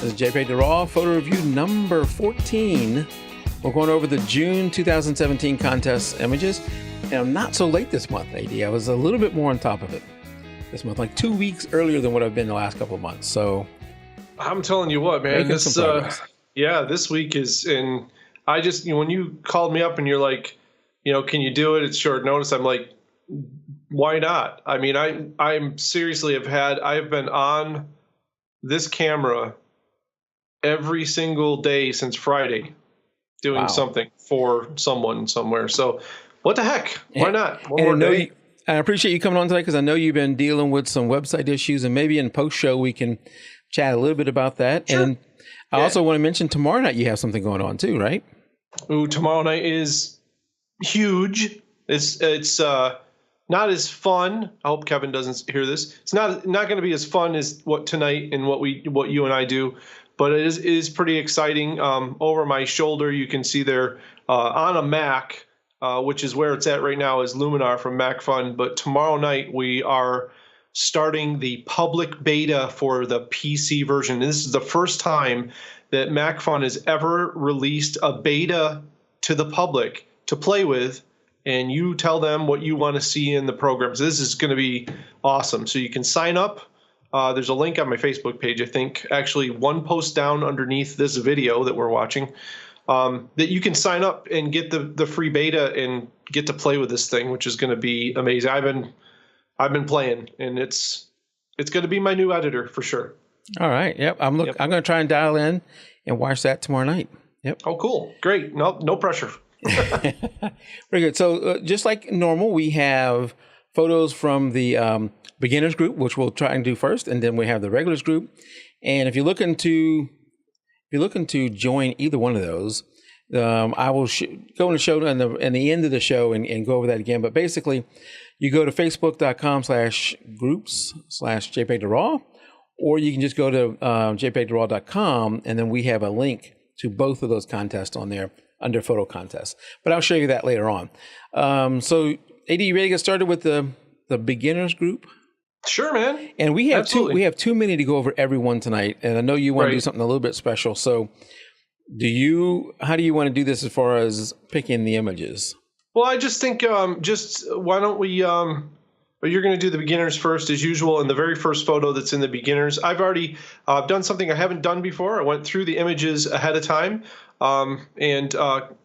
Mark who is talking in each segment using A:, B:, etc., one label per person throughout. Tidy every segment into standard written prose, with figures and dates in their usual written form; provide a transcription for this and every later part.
A: This is jpeg2RAW photo review number 14. We're going over the June 2017 contest images, and I'm not so late this month, AD. I was a little bit more on top of it this month, like 2 weeks earlier than what I've been the last couple of months. So
B: I'm telling you what, man, this week is, and I just, when you called me up and you're like, can you do it? It's short notice. I'm like, why not? I mean, I'm seriously I have been on this camera every single day since Friday doing something for someone somewhere. So what the heck? Why not? One more day.
A: I appreciate you coming on today because I know you've been dealing with some website issues, and maybe in post-show we can chat a little bit about that. Sure. And I also want to mention tomorrow night you have something going on too, right?
B: Ooh, tomorrow night is huge. It's not as fun. I hope Kevin doesn't hear this. It's not going to be as fun as what tonight and what you and I do, but it is pretty exciting. Over my shoulder, you can see there on a Mac, which is where it's at right now, is Luminar from MacFun. But tomorrow night we are starting the public beta for the PC version. And this is the first time that MacFun has ever released a beta to the public to play with, and you tell them what you want to see in the programs. This is going to be awesome. So you can sign up. There's a link on my Facebook page, I think, actually one post down underneath this video that we're watching, that you can sign up and get the free beta and get to play with this thing, which is going to be amazing. I've been playing, and it's going to be my new editor for sure.
A: All right. Yep. I'm going to try and dial in and watch that tomorrow night. Yep.
B: Oh, cool. Great. No pressure.
A: Very good. So just like normal, we have photos from the beginners group, which we'll try and do first, and then we have the regulars group. And if you're looking to join either one of those, I will go in the show in the end of the show and go over that again. But basically, you go to facebook.com/groups/jpeg2RAW, or you can just go to jpeg2RAW.com, and then we have a link to both of those contests on there under photo contests. But I'll show you that later on. So, AD, you ready to get started with the beginners group?
B: Sure, man.
A: And we have too many to go over every one tonight, and I know you want to do something a little bit special. So, how do you want to do this as far as picking the images?
B: Well, I just think why don't we you're going to do the beginners first as usual, and the very first photo that's in the beginners. I've already done something I haven't done before. I went through the images ahead of time and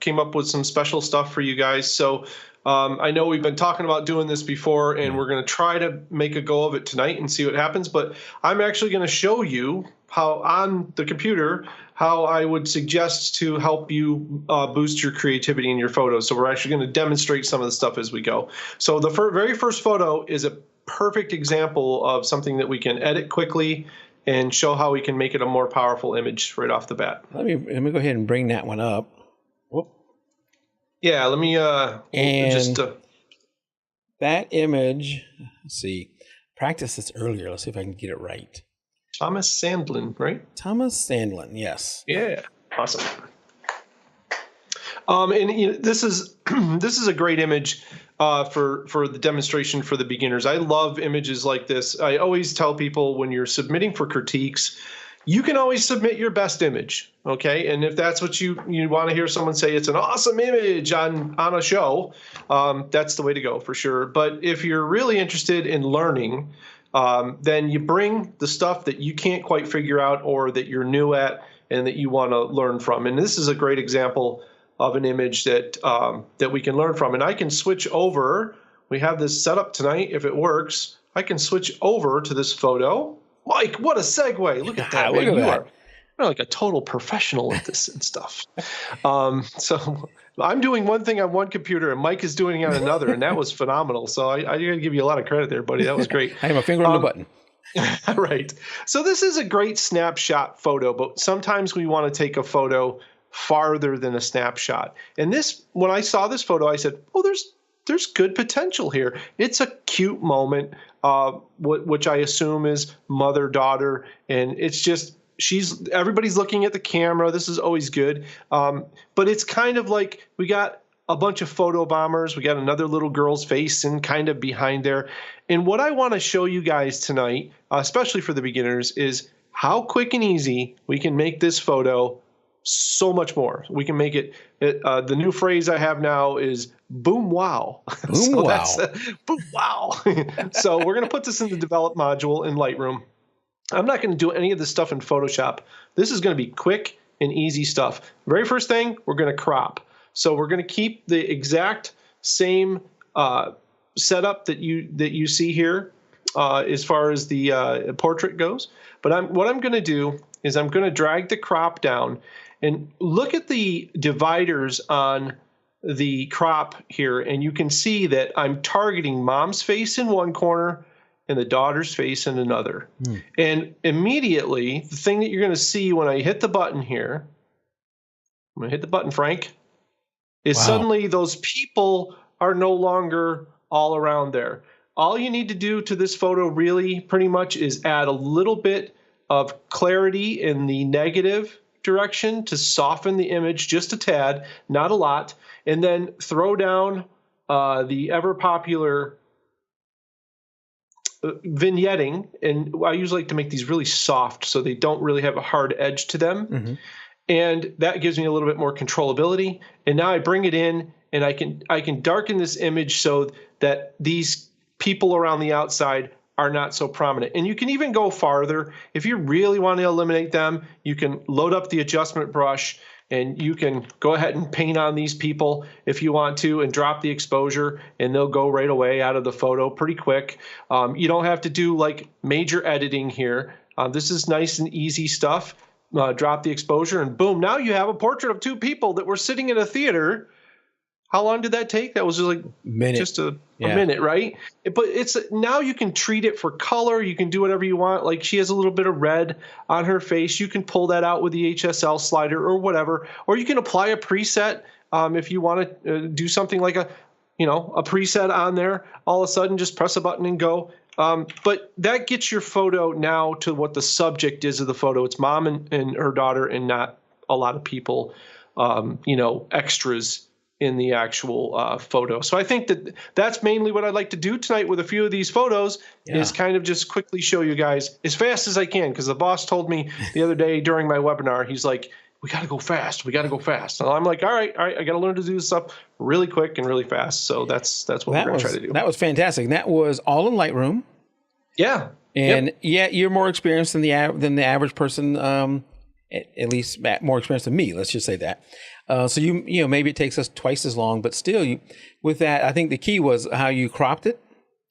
B: came up with some special stuff for you guys. So I know we've been talking about doing this before, and we're going to try to make a go of it tonight and see what happens. But I'm actually going to show you how on the computer how I would suggest to help you boost your creativity in your photos. So we're actually going to demonstrate some of the stuff as we go. So the very first photo is a perfect example of something that we can edit quickly and show how we can make it a more powerful image right off the bat.
A: Let me go ahead and bring that one up. Whoop.
B: Yeah, let me
A: that image, let's see, practice this earlier. Let's see if I can get it right.
B: Thomas Sandlin, right?
A: Thomas Sandlin, yes.
B: Yeah, awesome. And this is a great image for the demonstration for the beginners. I love images like this. I always tell people when you're submitting for critiques, you can always submit your best image, okay? And if that's what you want to hear someone say, it's an awesome image on a show, that's the way to go for sure. But if you're really interested in learning, then you bring the stuff that you can't quite figure out or that you're new at and that you want to learn from. And this is a great example of an image that we can learn from. And I can switch over. We have this set up tonight. If it works, I can switch over to this photo. Mike, what a segue. Look at that.
A: Look at that.
B: You're like a total professional at this and stuff. So I'm doing one thing on one computer and Mike is doing it on another, and that was phenomenal. So I got to give you a lot of credit there, buddy. That was great.
A: I have my finger on the button.
B: Right. So this is a great snapshot photo, but sometimes we want to take a photo farther than a snapshot. And when I saw this photo, I said, oh, there's good potential here. It's a cute moment, which I assume is mother-daughter, and it's just everybody's looking at the camera. This is always good. But it's kind of like we got a bunch of photo bombers. We got another little girl's face and kind of behind there. And what I want to show you guys tonight, especially for the beginners, is how quick and easy we can make this photo so much more. We can make it, the new phrase I have now is boom wow.
A: Boom
B: So
A: wow.
B: that's boom wow. So we're going to put this in the develop module in Lightroom. I'm not going to do any of this stuff in Photoshop. This is going to be quick and easy stuff. Very first thing, we're going to crop. So we're going to keep the exact same setup that you see here as far as the portrait goes. But what I'm going to do is I'm going to drag the crop down and look at the dividers on the crop here, and you can see that I'm targeting mom's face in one corner and the daughter's face in another. And immediately, the thing that you're going to see when I hit the button here, I'm going to hit the button, Frank, is suddenly those people are no longer all around there. All you need to do to this photo really pretty much is add a little bit of clarity in the negative direction to soften the image just a tad, not a lot, and then throw down the ever popular vignetting. And I usually like to make these really soft so they don't really have a hard edge to them. And that gives me a little bit more controllability. And now I bring it in and I can darken this image so that these people around the outside are not so prominent. And you can even go farther. If you really want to eliminate them, you can load up the adjustment brush and you can go ahead and paint on these people if you want to and drop the exposure, and they'll go right away out of the photo pretty quick. You don't have to do like major editing here. This is nice and easy stuff. Drop the exposure and boom, now you have a portrait of two people that were sitting in a theater. How long did that take? That was just like just a minute, right? But it's now you can treat it for color. You can do whatever you want. Like she has a little bit of red on her face. You can pull that out with the HSL slider or whatever. Or you can apply a preset if you want to do something like a preset on there. All of a sudden, just press a button and go. But that gets your photo now to what the subject is of the photo. It's mom and her daughter and not a lot of people, extras in the actual photo. So I think that's mainly what I'd like to do tonight with a few of these photos is kind of just quickly show you guys as fast as I can. Because the boss told me the other day during my webinar, he's like, we got to go fast. We got to go fast. And I'm like, all right. I got to learn to do this stuff really quick and really fast. So that's what we're going to try to do.
A: That was fantastic. That was all in Lightroom. Yeah. And you're more experienced than the average person, at least more experienced than me. Let's just say that. So maybe it takes us twice as long, but still, with that, I think the key was how you cropped it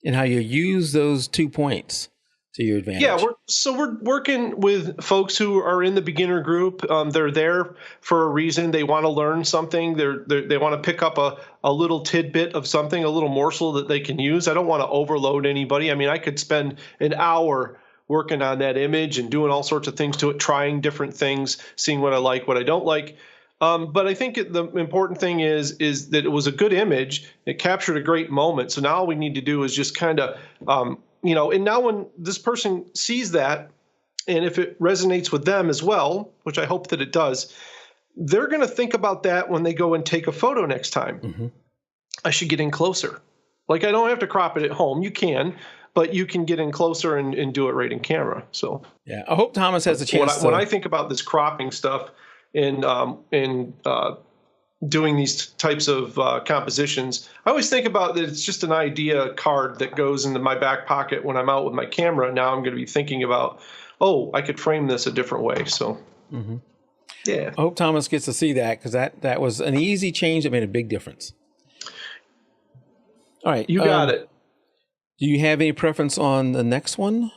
A: and how you use those 2 points to your advantage. Yeah, we're working with folks who are in the beginner group. They're there for a reason. They want to learn something. They want to pick up a little tidbit of something, a little morsel that they can use. I don't want to overload anybody. I mean, I could spend an hour working on that image and doing all sorts of things to it, trying different things, seeing what I like, what I don't like. But I think the important thing is that it was a good image. It captured a great moment. So now all we need to do is just kind of, and now when this person sees that, and if it resonates with them as well, which I hope that it does, they're going to think about that when they go and take a photo next time. I should get in closer. Like I don't have to crop it at home. You can, but you can get in closer and do it right in camera. So yeah, I hope Thomas has a chance.
B: When I think about this cropping stuff, in doing these types of compositions, I always think about that it's just an idea card that goes into my back pocket when I'm out with my camera. Now I'm going to be thinking about, I could frame this a different way. So, yeah.
A: I hope Thomas gets to see that because that was an easy change that made a big difference. All right.
B: You got it.
A: Do you have any preference on the next one?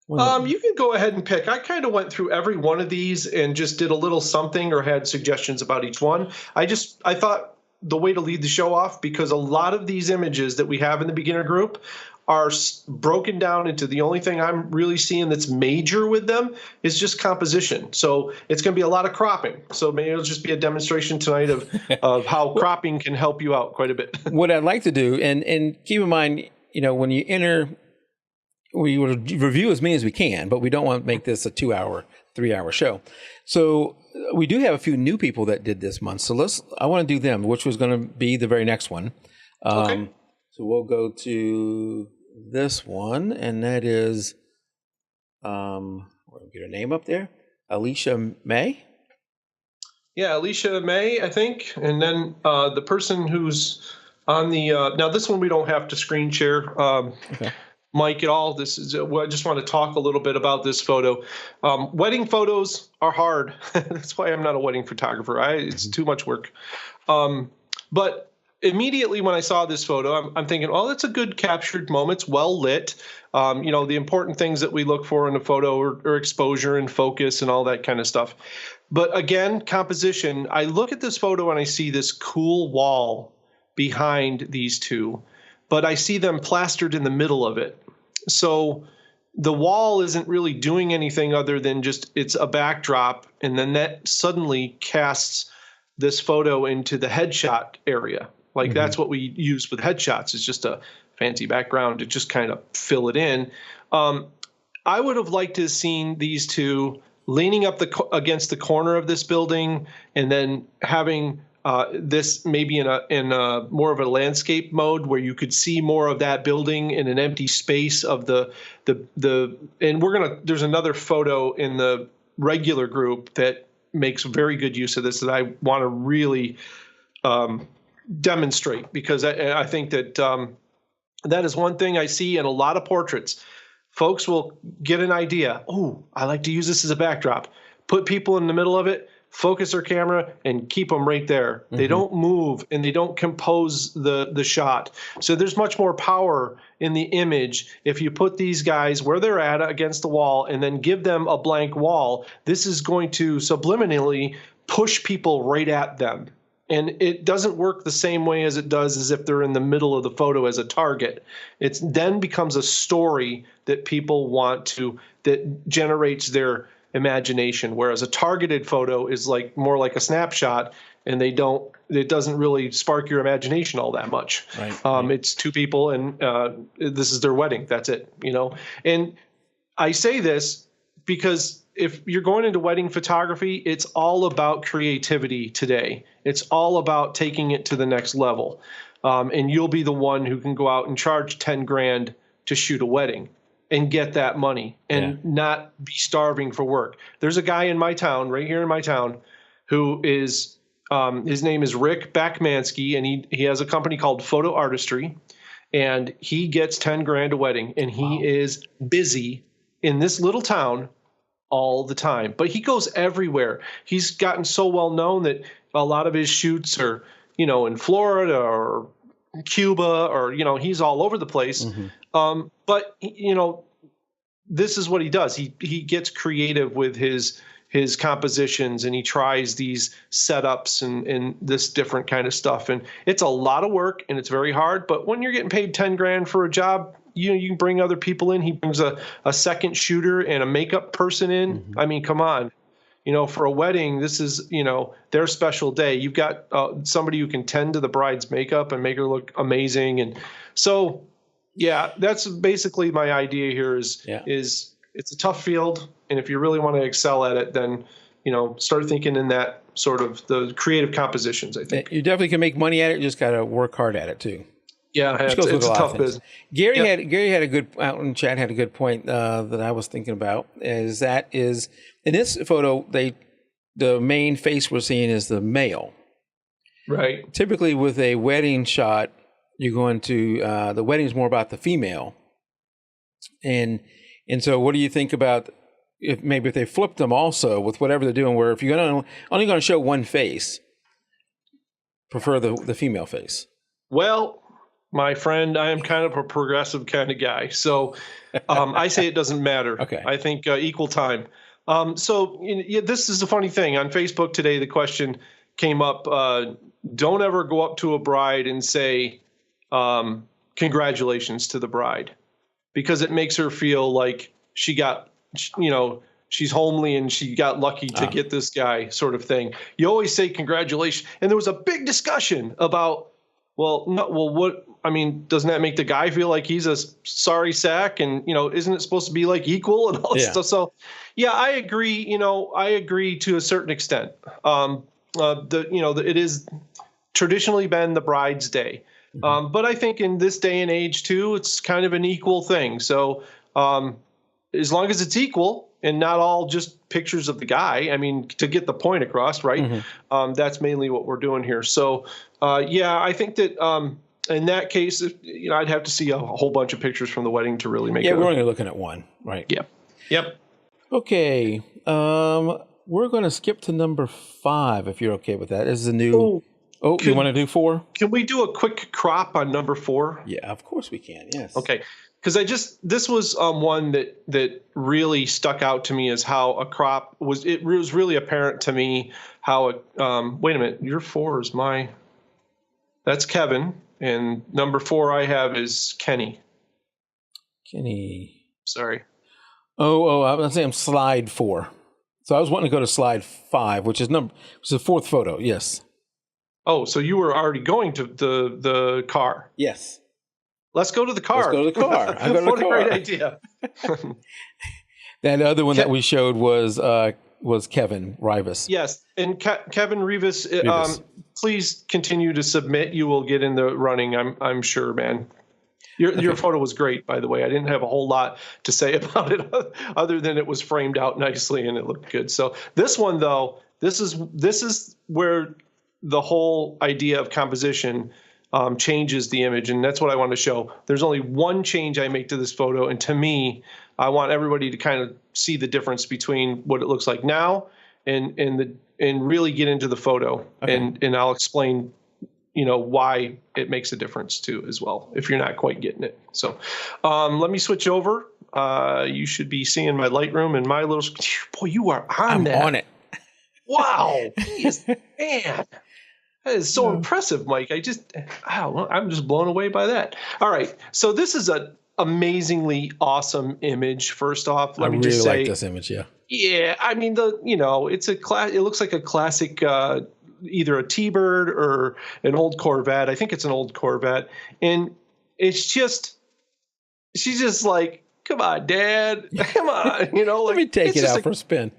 B: You can go ahead and pick. I kind of went through every one of these and just did a little something or had suggestions about each one. I thought the way to lead the show off, because a lot of these images that we have in the beginner group are broken down into the only thing I'm really seeing that's major with them is just composition. So it's going to be a lot of cropping. So maybe it'll just be a demonstration tonight of how cropping can help you out quite a bit.
A: What I'd like to do, and keep in mind, when you enter, we will review as many as we can, but we don't want to make this a 2-hour, 3-hour show. So we do have a few new people that did this month. So I want to do them, which was going to be the very next one. Okay. So we'll go to this one, and that is, where get her name up there. Alicia May.
B: Yeah, Alicia May, I think. And then the person who's on the now this one we don't have to screen share.
A: Okay.
B: Mike at all. This is I just want to talk a little bit about this photo. Wedding photos are hard. That's why I'm not a wedding photographer. It's too much work. But immediately when I saw this photo, I'm thinking, oh, that's a good captured moment. It's well lit. The important things that we look for in a photo are exposure and focus and all that kind of stuff. But again, composition. I look at this photo and I see this cool wall behind these two, but I see them plastered in the middle of it. So the wall isn't really doing anything other than just it's a backdrop, and then that suddenly casts this photo into the headshot area. Like that's what we use with headshots. It's just a fancy background to just kind of fill it in. I would have liked to have seen these two leaning up against the corner of this building, and then having this maybe in a more of a landscape mode where you could see more of that building in an empty space of the and there's another photo in the regular group that makes very good use of this that I want to really demonstrate, because I think that that is one thing I see in a lot of portraits. Folks will get an idea. Oh, I like to use this as a backdrop. Put people in the middle of it, focus their camera, and keep them right there. They don't move and they don't compose the shot. So there's much more power in the image if you put these guys where they're at against the wall and then give them a blank wall. This is going to subliminally push people right at them. And it doesn't work the same way as it does as if they're in the middle of the photo as a target. It then becomes a story that people want to, that generates their imagination, whereas a targeted photo is like more like a snapshot, and it doesn't really spark your imagination all that much. Right. It's two people, and this is their wedding. That's it, And I say this because if you're going into wedding photography, it's all about creativity today. It's all about taking it to the next level. And you'll be the one who can go out and charge 10 grand to shoot a wedding and get that money and not be starving for work. There's a guy in my town, right here in my town, who is, his name is Rick Backmansky, and he has a company called Photo Artistry, and he gets 10 grand a wedding, and he is busy in this little town all the time, but he goes everywhere. He's gotten so well known that a lot of his shoots are, in Florida or Cuba, or, he's all over the place. But, this is what he does. He gets creative with his compositions, and he tries these setups and this different kind of stuff. And it's a lot of work and it's very hard, but when you're getting paid 10 grand for a job, you can bring other people in. He brings a second shooter and a makeup person in. I mean, come on. For a wedding, this is, their special day. You've got somebody who can tend to the bride's makeup and make her look amazing. And so, yeah, that's basically my idea here is it's a tough field. And if you really want to excel at it, then, start thinking in that sort of the creative compositions, I think.
A: You definitely can make money at it. You just got to work hard at it too.
B: Yeah, it's a tough business.
A: Gary had a good out in chat had a good point that I was thinking about. Is in this photo the main face we're seeing is the male.
B: Right. Typically,
A: with a wedding shot, you're going to the wedding is more about the female. And so, what do you think about if they flip them also with whatever they're doing? Where if you're only going to show one face, prefer the female face.
B: Well, my friend, I am kind of a progressive kind of guy. So I say it doesn't matter.
A: Okay.
B: I think equal time. So this is a funny thing. On Facebook today, the question came up, don't ever go up to a bride and say, congratulations to the bride, because it makes her feel like she got, she's homely and she got lucky to get this guy, sort of thing. You always say congratulations. And there was a big discussion about, doesn't that make the guy feel like he's a sorry sack? And, isn't it supposed to be like equal and all this stuff? So, yeah, I agree. I agree to a certain extent. It is traditionally been the bride's day. But I think in this day and age too, it's kind of an equal thing. So, as long as it's equal, and not all just pictures of the guy. I mean, to get the point across, right? That's mainly what we're doing here. So, yeah, I think that in that case, I'd have to see a whole bunch of pictures from the wedding to really make it.
A: Yeah, we're only looking at one, right?
B: Yep.
A: Okay. We're going to skip to number 5, if you're okay with that. This is a new... you want to do 4?
B: Can we do a quick crop on number 4?
A: Yeah, of course we can. Yes.
B: Okay. Because this was one that really stuck out to me as how a crop was. It was really apparent to me how wait a minute, your 4 is that's Kevin, and number 4 I have is Kenny. Sorry.
A: I was saying slide 4. So I was wanting to go to slide 5, which is the 4th photo. Yes.
B: Oh, so you were already going to the car?
A: Yes.
B: Let's go to the car.
A: Let's go to the car. I go to the car.
B: What a great idea.
A: That other one that we showed was Kevin Rivas.
B: Yes, and Kevin Rivas. Please continue to submit. You will get in the running. I'm sure, man. Your photo was great, by the way. I didn't have a whole lot to say about it other than it was framed out nicely and it looked good. So this one, though, this is where the whole idea of composition changes the image, and that's what I want to show. There's only one change I make to this photo, and to me, I want everybody to kind of see the difference between what it looks like now and really get into the photo, and I'll explain why it makes a difference too as well if you're not quite getting it. So let me switch over. You should be seeing my Lightroom and my little boy. You are
A: I'm on it.
B: Wow, man. That is so impressive, Mike. I'm just blown away by that. All right. So this is an amazingly awesome image. First off, let me just say, I really like
A: this image. Yeah.
B: Yeah. I mean, it's it looks like a classic, either a T-Bird or an old Corvette. I think it's an old Corvette. And it's just, she's just like, come on, Dad. Come on.
A: Let me take it out for a spin.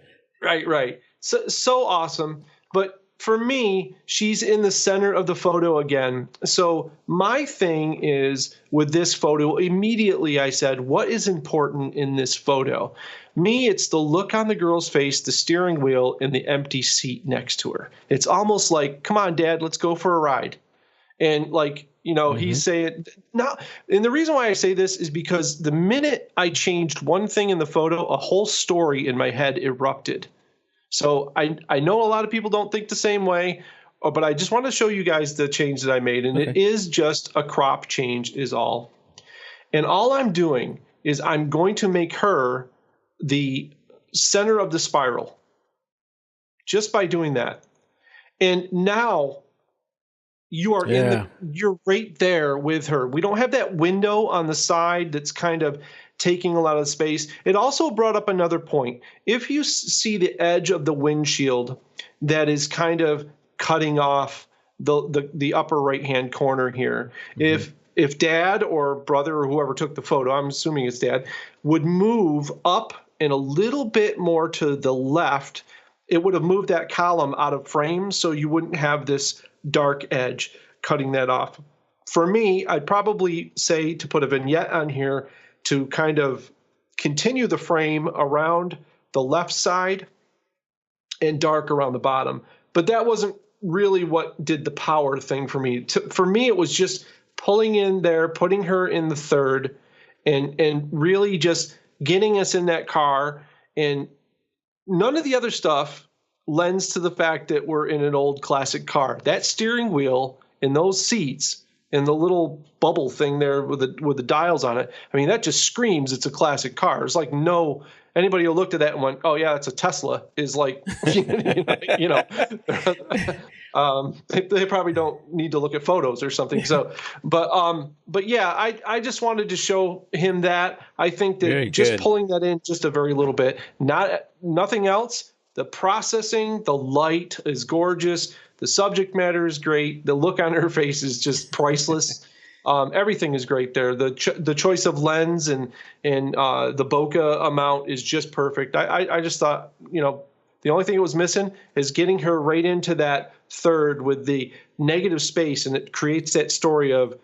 B: Right. So awesome. But for me, she's in the center of the photo again. So my thing is with this photo, immediately I said, what is important in this photo? Me, it's the look on the girl's face, the steering wheel, and the empty seat next to her. It's almost like, come on, Dad, let's go for a ride. And he's saying now, and the reason why I say this is because the minute I changed one thing in the photo, a whole story in my head erupted. So I know a lot of people don't think the same way, but I just want to show you guys the change that I made. And it is just a crop change is all. And all I'm doing is I'm going to make her the center of the spiral just by doing that. And now you are you're right there with her. We don't have that window on the side that's kind of taking a lot of space. It also brought up another point. If you see the edge of the windshield that is kind of cutting off the upper right-hand corner here, if Dad or brother or whoever took the photo, I'm assuming it's Dad, would move up and a little bit more to the left, it would have moved that column out of frame so you wouldn't have this dark edge cutting that off. For me, I'd probably say to put a vignette on here to kind of continue the frame around the left side and dark around the bottom. But that wasn't really what did the power thing for me. For me, it was just pulling in there, putting her in the third, and really just getting us in that car. And none of the other stuff lends to the fact that we're in an old classic car. That steering wheel and those seats and the little bubble thing there with the dials on it, I mean, that just screams it's a classic car. It's like anybody who looked at that and went, oh yeah, it's a Tesla, is like, they probably don't need to look at photos or something. So, but yeah, I just wanted to show him that. I think that pulling that in just a very little bit, nothing else. The processing, the light is gorgeous. The subject matter is great. The look on her face is just priceless. Everything is great there. The choice of lens and the bokeh amount is just perfect. I just thought, the only thing it was missing is getting her right into that third with the negative space, and it creates that story of,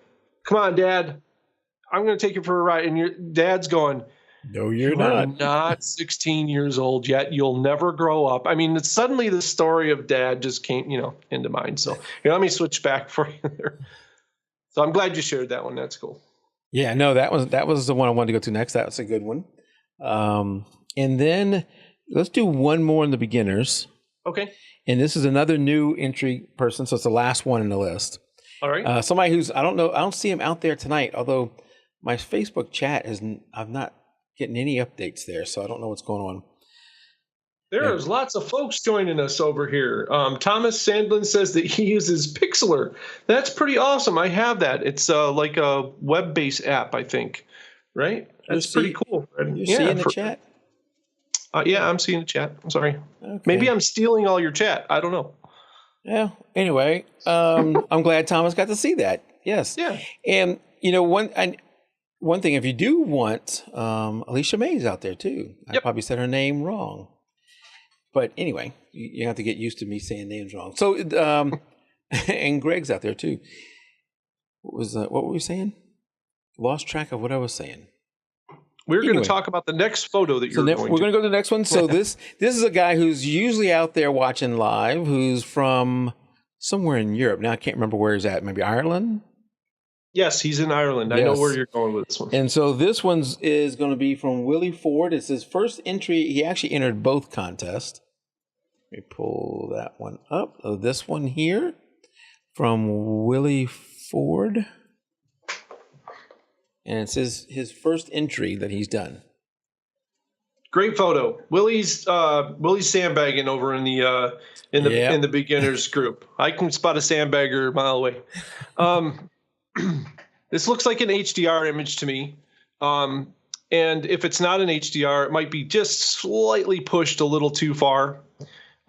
B: come on, Dad, I'm going to take you for a ride. And your dad's going,
A: No, you're
B: You are
A: not.
B: not 16 years old yet. You'll never grow up. I mean, it's suddenly the story of Dad just came, into mind. So here, let me switch back for you there. So I'm glad you shared that one. That's cool.
A: Yeah, no, that was the one I wanted to go to next. That was a good one. And then let's do one more in the beginners.
B: Okay.
A: And this is another new entry person, so it's the last one in the list.
B: All right.
A: Somebody who's, I don't know, I don't see him out there tonight, although my Facebook chat I'm not getting any updates there, so I don't know what's going on.
B: There's lots of folks joining us over here. Thomas Sandlin says that he uses Pixlr. That's pretty awesome. I have that. It's like a web-based app, I think. Right? That's pretty cool.
A: You see in the chat?
B: Yeah, I'm seeing the chat. I'm sorry.
A: Okay.
B: Maybe I'm stealing all your chat. I don't know.
A: Yeah. Anyway, I'm glad Thomas got to see that. Yes.
B: Yeah.
A: And one thing, if you do want, Alicia May's out there too. I probably said her name wrong. But anyway, you have to get used to me saying names wrong. So, and Greg's out there too. What were we saying? Lost track of what I was saying.
B: We're going to talk about the next photo that you're going to.
A: We're going to go to the next one. So this is a guy who's usually out there watching live, who's from somewhere in Europe. Now I can't remember where he's at. Maybe Ireland?
B: Yes, he's in Ireland. Yes. I know where you're going with this one.
A: And so this one's is going to be from Willie Ford. It's his first entry. He actually entered both contests. Let me pull that one up. So this one here from Willie Ford. And it's his first entry that he's done.
B: Great photo. Willie's sandbagging over in the beginners group. I can spot a sandbagger a mile away. This looks like an HDR image to me. And if it's not an HDR, it might be just slightly pushed a little too far.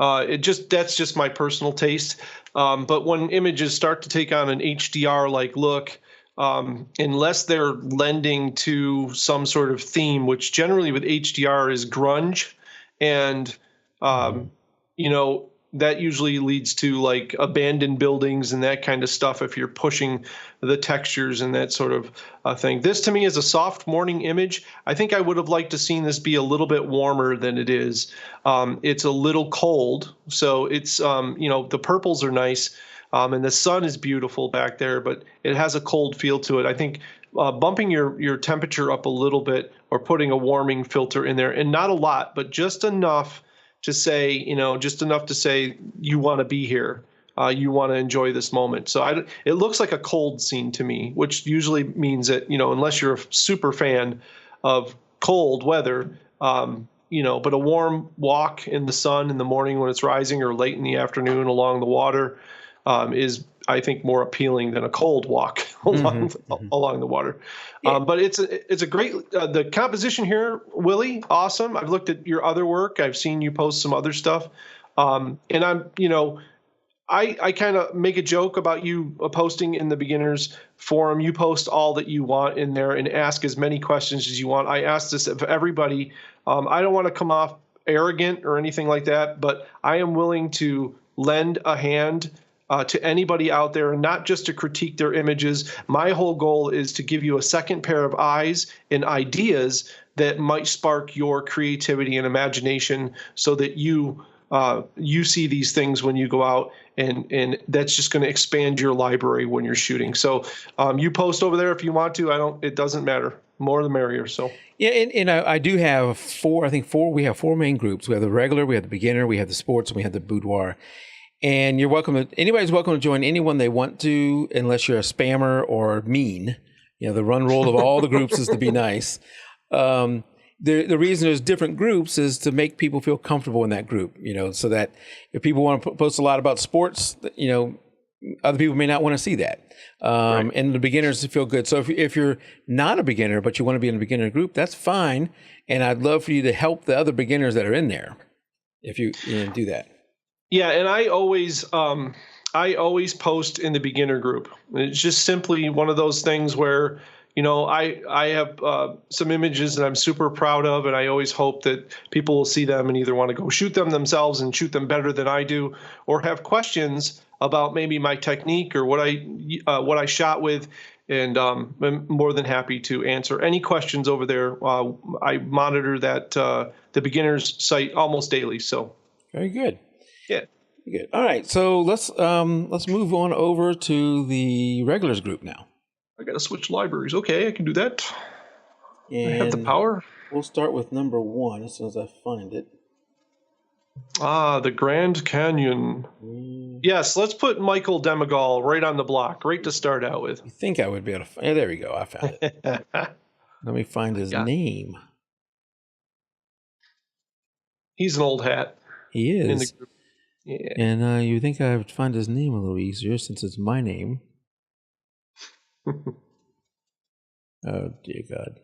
B: That's just my personal taste. But when images start to take on an HDR-like look, unless they're lending to some sort of theme, which generally with HDR is grunge, and that usually leads to like abandoned buildings and that kind of stuff if you're pushing the textures and that sort of thing. This to me is a soft morning image. I think I would have liked to seen this be a little bit warmer than it is. It's a little cold, so it's the purples are nice. And the sun is beautiful back there, but it has a cold feel to it. I think bumping your temperature up a little bit or putting a warming filter in there, and not a lot, but just enough to say, you want to be here. You want to enjoy this moment. So it looks like a cold scene to me, which usually means that, unless you're a super fan of cold weather, but a warm walk in the sun in the morning when it's rising or late in the afternoon along the water is, I think, more appealing than a cold walk along the water. But it's a great the composition here, Willie, awesome. I've looked at your other work. I've seen you post some other stuff, and I kind of make a joke about you posting in the beginners forum. You post all that you want in there and ask as many questions as you want. I ask this of everybody. I don't want to come off arrogant or anything like that, but I am willing to lend a hand to anybody out there, and not just to critique their images. My whole goal is to give you a second pair of eyes and ideas that might spark your creativity and imagination, so that you see these things when you go out, and that's just going to expand your library when you're shooting. So you post over there if you want to. It doesn't matter. More the merrier. So
A: yeah, and I do have four. We have four main groups. We have the regular, we have the beginner, we have the sports, and we have the boudoir. And you're welcome anybody's welcome to join anyone they want to, unless you're a spammer or mean. The run rule of all the groups is to be nice. The reason there's different groups is to make people feel comfortable in that group, so that if people want to post a lot about sports, other people may not want to see that. Right. And the beginners feel good. So if you're not a beginner, but you want to be in a beginner group, that's fine. And I'd love for you to help the other beginners that are in there if you do that.
B: Yeah, and I always post in the beginner group. It's just simply one of those things where, I have some images that I'm super proud of, and I always hope that people will see them and either want to go shoot them themselves and shoot them better than I do, or have questions about maybe my technique or what I shot with, And I'm more than happy to answer any questions over there. I monitor that the beginners site almost daily. So
A: very good.
B: Yeah.
A: Good. All right. So let's move on over to the regulars group now.
B: I got to switch libraries. Okay, I can do that.
A: And
B: I have the power.
A: We'll start with number 1 as soon as I find it.
B: The Grand Canyon. Yes, let's put Michael Demigall right on the block, right to start out with.
A: You think I would be able to find it? There we go. I found it. Let me find his name.
B: He's an old hat.
A: He is.
B: In the group. Yeah.
A: And you think I would find his name a little easier since it's my name. Oh, dear God.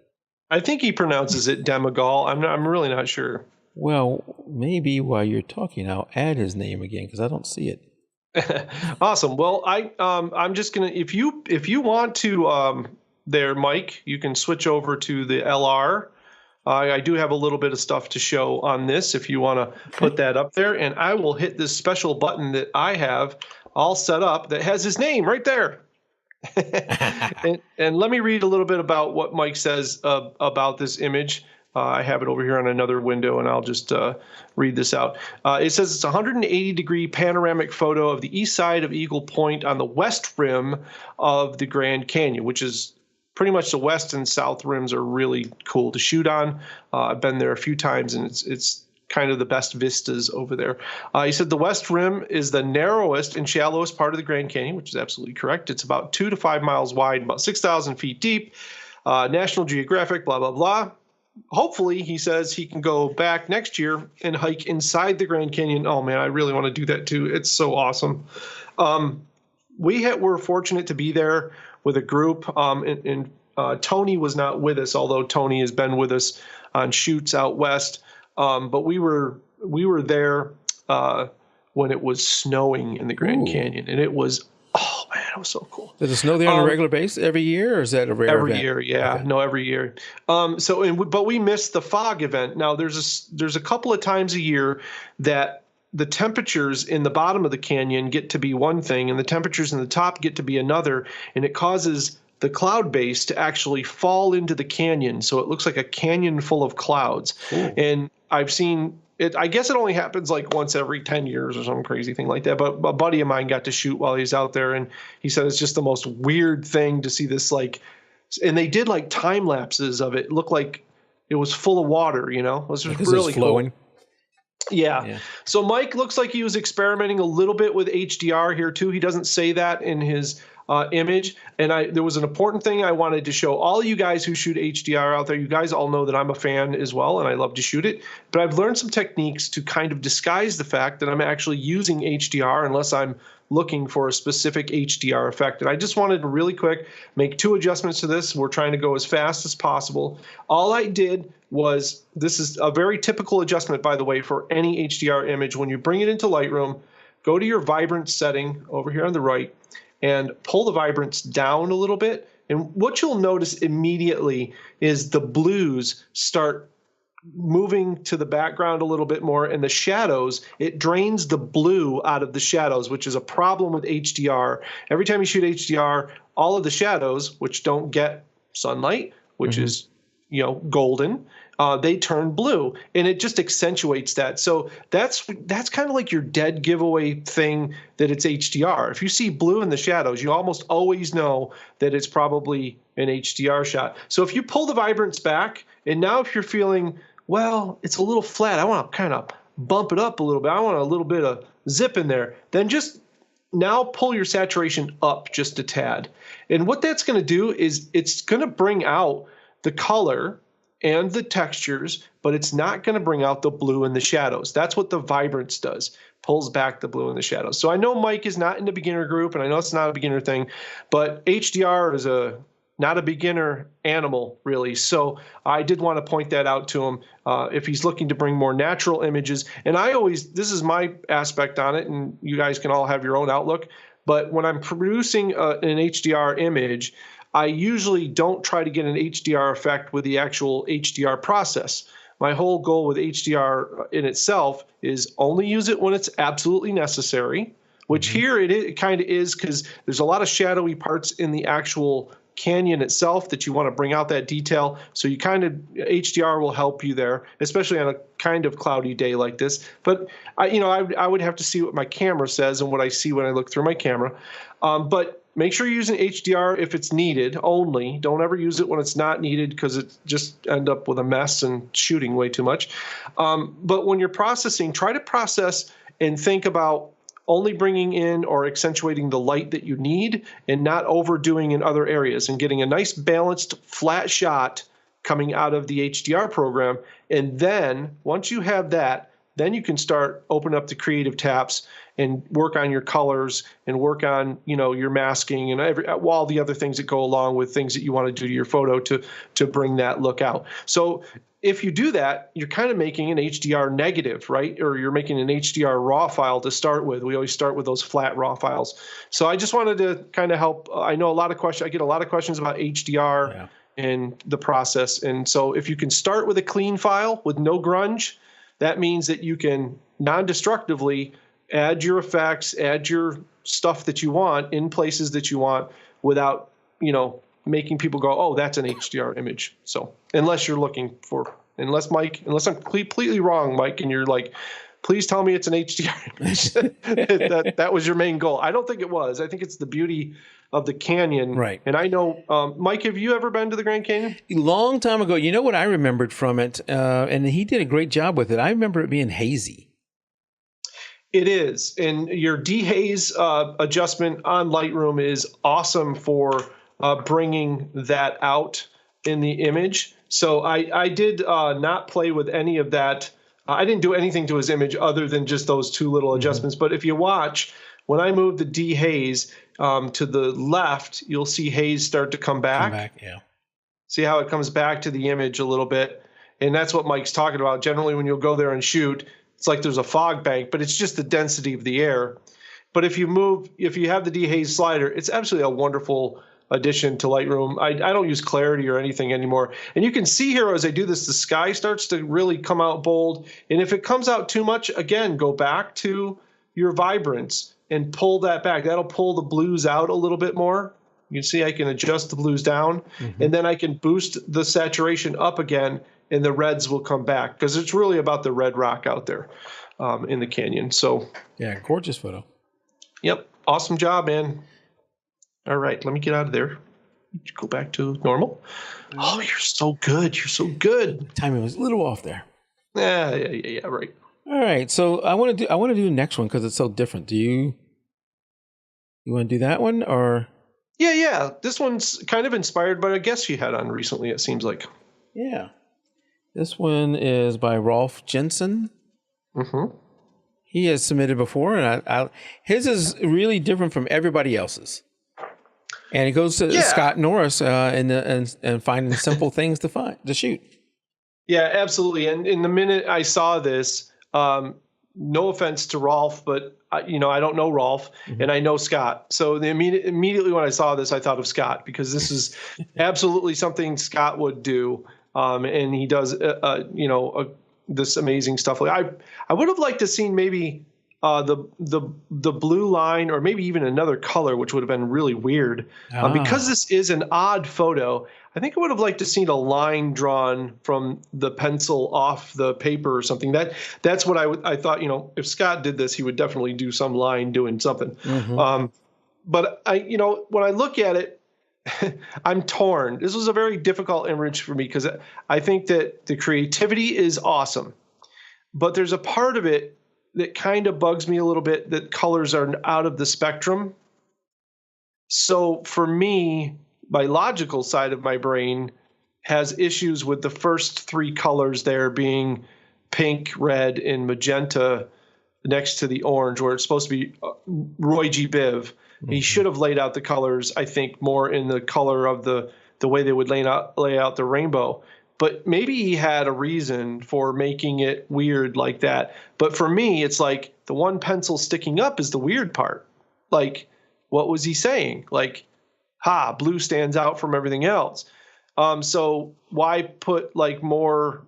B: I think he pronounces it Demigall. I'm really not sure.
A: Well, maybe while you're talking, I'll add his name again because I don't see it.
B: Awesome. Well, I'm just gonna if you want to there, Mike, you can switch over to the LR. I do have a little bit of stuff to show on this if you want to put that up there, and I will hit this special button that I have all set up that has his name right there. and let me read a little bit about what Mike says about this image. I have it over here on another window, and I'll just read this out. It says it's a 180-degree panoramic photo of the east side of Eagle Point on the west rim of the Grand Canyon, which is pretty much the west and south rims are really cool to shoot on. I've been there a few times, and it's kind of the best vistas over there. He said the west rim is the narrowest and shallowest part of the Grand Canyon, which is absolutely correct. It's about 2 to 5 miles wide, about 6,000 feet deep. National Geographic, blah, blah, blah. Hopefully, he says he can go back next year and hike inside the Grand Canyon. Oh, man, I really want to do that, too. It's so awesome. We're fortunate to be there with a group, and Tony was not with us, although Tony has been with us on shoots out west. But we were there when it was snowing in the Grand Canyon, and it was, oh man, it was so cool.
A: Does it snow there on a regular basis every year, or is that a rare event?
B: Every year, yeah. Okay. No, every year. But we missed the fog event. Now there's a couple of times a year that the temperatures in the bottom of the canyon get to be one thing, and the temperatures in the top get to be another, and it causes the cloud base to actually fall into the canyon, so it looks like a canyon full of clouds. Ooh. And I've seen it. I guess it only happens like once every 10 years or some crazy thing like that. But a buddy of mine got to shoot while he's out there, and he said it's just the most weird thing to see this, like, and they did like time lapses of it. It looked like it was full of water, you know. It was just really flowing. Cool. Yeah. So Mike looks like he was experimenting a little bit with HDR here too. He doesn't say that in his image. And there was an important thing I wanted to show all you guys who shoot HDR out there. You guys all know that I'm a fan as well, and I love to shoot it. But I've learned some techniques to kind of disguise the fact that I'm actually using HDR unless I'm looking for a specific HDR effect. And I just wanted to really quick make 2 adjustments to this. We're trying to go as fast as possible. All I did was, this is a very typical adjustment, by the way, for any HDR image. When you bring it into Lightroom, go to your vibrance setting over here on the right and pull the vibrance down a little bit. And what you'll notice immediately is the blues start moving to the background a little bit more, and the shadows, it drains the blue out of the shadows, which is a problem with HDR. Every time you shoot HDR, all of the shadows, which don't get sunlight, which is, you know, golden, they turn blue, and it just accentuates that. So that's kind of like your dead giveaway thing that it's HDR. If you see blue in the shadows, you almost always know that it's probably an HDR shot. So if you pull the vibrance back, and now if you're feeling, well, it's a little flat, I want to kind of bump it up a little bit, I want a little bit of zip in there, then just now pull your saturation up just a tad. And what that's going to do is it's going to bring out the color and the textures, but it's not going to bring out the blue and the shadows. That's what the vibrance does, pulls back the blue and the shadows. So I know Mike is not in the beginner group, and I know it's not a beginner thing, but HDR is not a beginner animal, really. So I did want to point that out to him if he's looking to bring more natural images. And this is my aspect on it, and you guys can all have your own outlook, but when I'm producing an HDR image, I usually don't try to get an HDR effect with the actual HDR process. My whole goal with HDR in itself is only use it when it's absolutely necessary, which here it kind of is, because there's a lot of shadowy parts in the actual canyon itself that you want to bring out that detail. So you kind of, HDR will help you there, especially on a kind of cloudy day like this. But I would have to see what my camera says and what I see when I look through my camera. But make sure you're using HDR if it's needed only. Don't ever use it when it's not needed, because it just end up with a mess and shooting way too much. But when you're processing, try to process and think about only bringing in or accentuating the light that you need and not overdoing in other areas, and getting a nice balanced flat shot coming out of the HDR program. And then once you have that, then you can start opening up the creative tabs and work on your colors and work on, your masking and all the other things that go along with things that you want to do to your photo to bring that look out. So if you do that, you're kind of making an HDR negative, right? Or you're making an HDR RAW file to start with. We always start with those flat RAW files. So I just wanted to kind of help. I know I get a lot of questions about HDR and the process. And so if you can start with a clean file with no grunge, that means that you can non-destructively add your effects, add your stuff that you want in places that you want without, making people go, oh, that's an HDR image. So unless I'm completely wrong, Mike, and you're like, please tell me it's an HDR image. that was your main goal. I don't think it was. I think it's the beauty of the canyon.
A: Right.
B: And I know, Mike, have you ever been to the Grand Canyon?
A: A long time ago. You know what I remembered from it? And he did a great job with it. I remember it being hazy.
B: It is. And your dehaze adjustment on Lightroom is awesome for bringing that out in the image. So I did not play with any of that. I didn't do anything to his image other than just those two little adjustments. But if you watch, when I move the dehaze to the left, you'll see haze start to come back. See how it comes back to the image a little bit. And that's what Mike's talking about. Generally, when you'll go there and shoot, it's like there's a fog bank, but it's just the density of the air. But if you have the dehaze slider, it's absolutely a wonderful addition to Lightroom. I don't use clarity or anything anymore. And you can see here as I do this, the sky starts to really come out bold. And if it comes out too much, again, go back to your vibrance and pull that back. That'll pull the blues out a little bit more. You can see I can adjust the blues down, and then I can boost the saturation up again, and the reds will come back, because it's really about the red rock out there in the canyon. So
A: yeah, gorgeous photo.
B: Yep. Awesome job, man. All right, let me get out of there. Go back to normal. Oh, you're so good. You're so good.
A: Timing was a little off there.
B: Yeah, right.
A: All right, so I want to do the next one because it's so different. Do you want to do that one or?
B: Yeah. This one's kind of inspired by a guest you had on recently, it seems like.
A: Yeah. This one is by Rolf Jensen. He has submitted before, and his is really different from everybody else's. And it goes to Scott Norris and finding simple things to shoot. Yeah, absolutely. And in the minute I saw this, no offense to Rolf, but I don't know Rolf, and I know Scott. So immediately when I saw this, I thought of Scott, because this is absolutely something Scott would do, and he does this amazing stuff. Like I would have liked to seen maybe the blue line, or maybe even another color, which would have been really weird. Because this is an odd photo, I think I would have liked to seen a line drawn from the pencil off the paper or something. That's what I thought. If Scott did this, he would definitely do some line doing something. But when I look at it, I'm torn. This was a very difficult image for me, because I think that the creativity is awesome, but there's a part of it that kind of bugs me a little bit, that colors are out of the spectrum. So for me, my logical side of my brain has issues with the first three colors there being pink, red, and magenta next to the orange, where it's supposed to be Roy G. Biv. He should have laid out the colors, I think, more in the color of the way they would lay out the rainbow. But maybe he had a reason for making it weird like that. But for me, it's like the one pencil sticking up is the weird part. Like, what was he saying? Like, blue stands out from everything else. So why put like more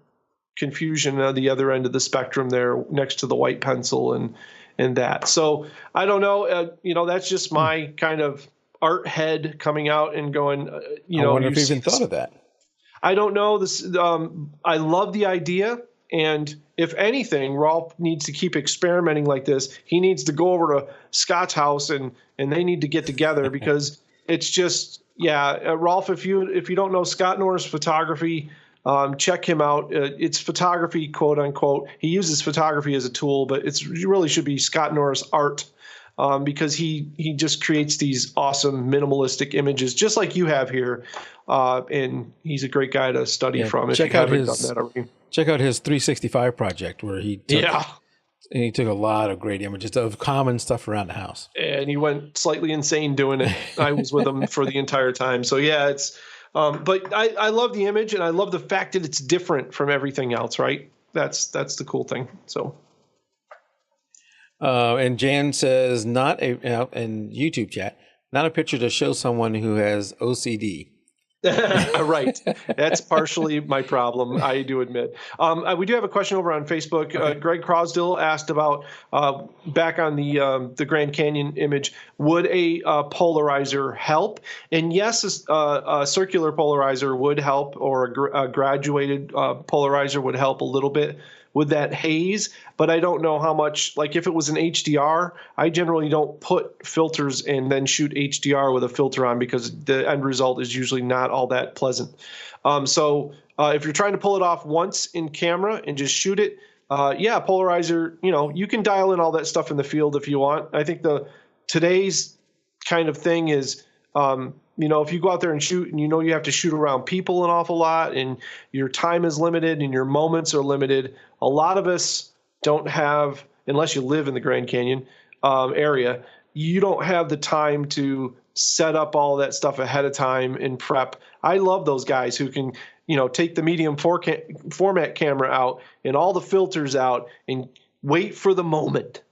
A: confusion on the other end of the spectrum there next to the white pencil and that? So I don't know. That's just my kind of
B: art head coming out and going,
A: I wonder if you even thought of that.
B: I don't know this. I love the idea. And if anything, Rolf needs to keep experimenting like this. He needs to go over to Scott's house and they need to get together because it's just, Rolf, if you don't know Scott Norris Photography, check him out. It's photography, quote unquote. He uses photography as a tool, but it really should be Scott Norris Art. Because he just creates these awesome minimalistic images, just like you have here, and he's a great guy to study from.
A: Check out his 365 project where he took a lot of great images of common stuff around the house,
B: and he went slightly insane doing it. I was with him for the entire time, so it's. But I love the image, and I love the fact that it's different from everything else. Right? That's the cool thing. So.
A: And Jan says, in YouTube chat, not a picture to show someone who has OCD.
B: Right. That's partially my problem, I do admit. We do have a question over on Facebook. Okay. Greg Crosdill asked about, back on the Grand Canyon image, would a polarizer help? And yes, a circular polarizer would help, or a graduated polarizer would help a little bit with that haze, but I don't know how much. Like if it was an HDR, I generally don't put filters and then shoot HDR with a filter on because the end result is usually not all that pleasant. So if you're trying to pull it off once in camera and just shoot it, polarizer, you can dial in all that stuff in the field if you want. I think today's kind of thing is, if you go out there and shoot and you have to shoot around people an awful lot and your time is limited and your moments are limited, a lot of us don't have, unless you live in the Grand Canyon area, you don't have the time to set up all that stuff ahead of time and prep. I love those guys who can, take the medium format camera out and all the filters out and wait for the moment.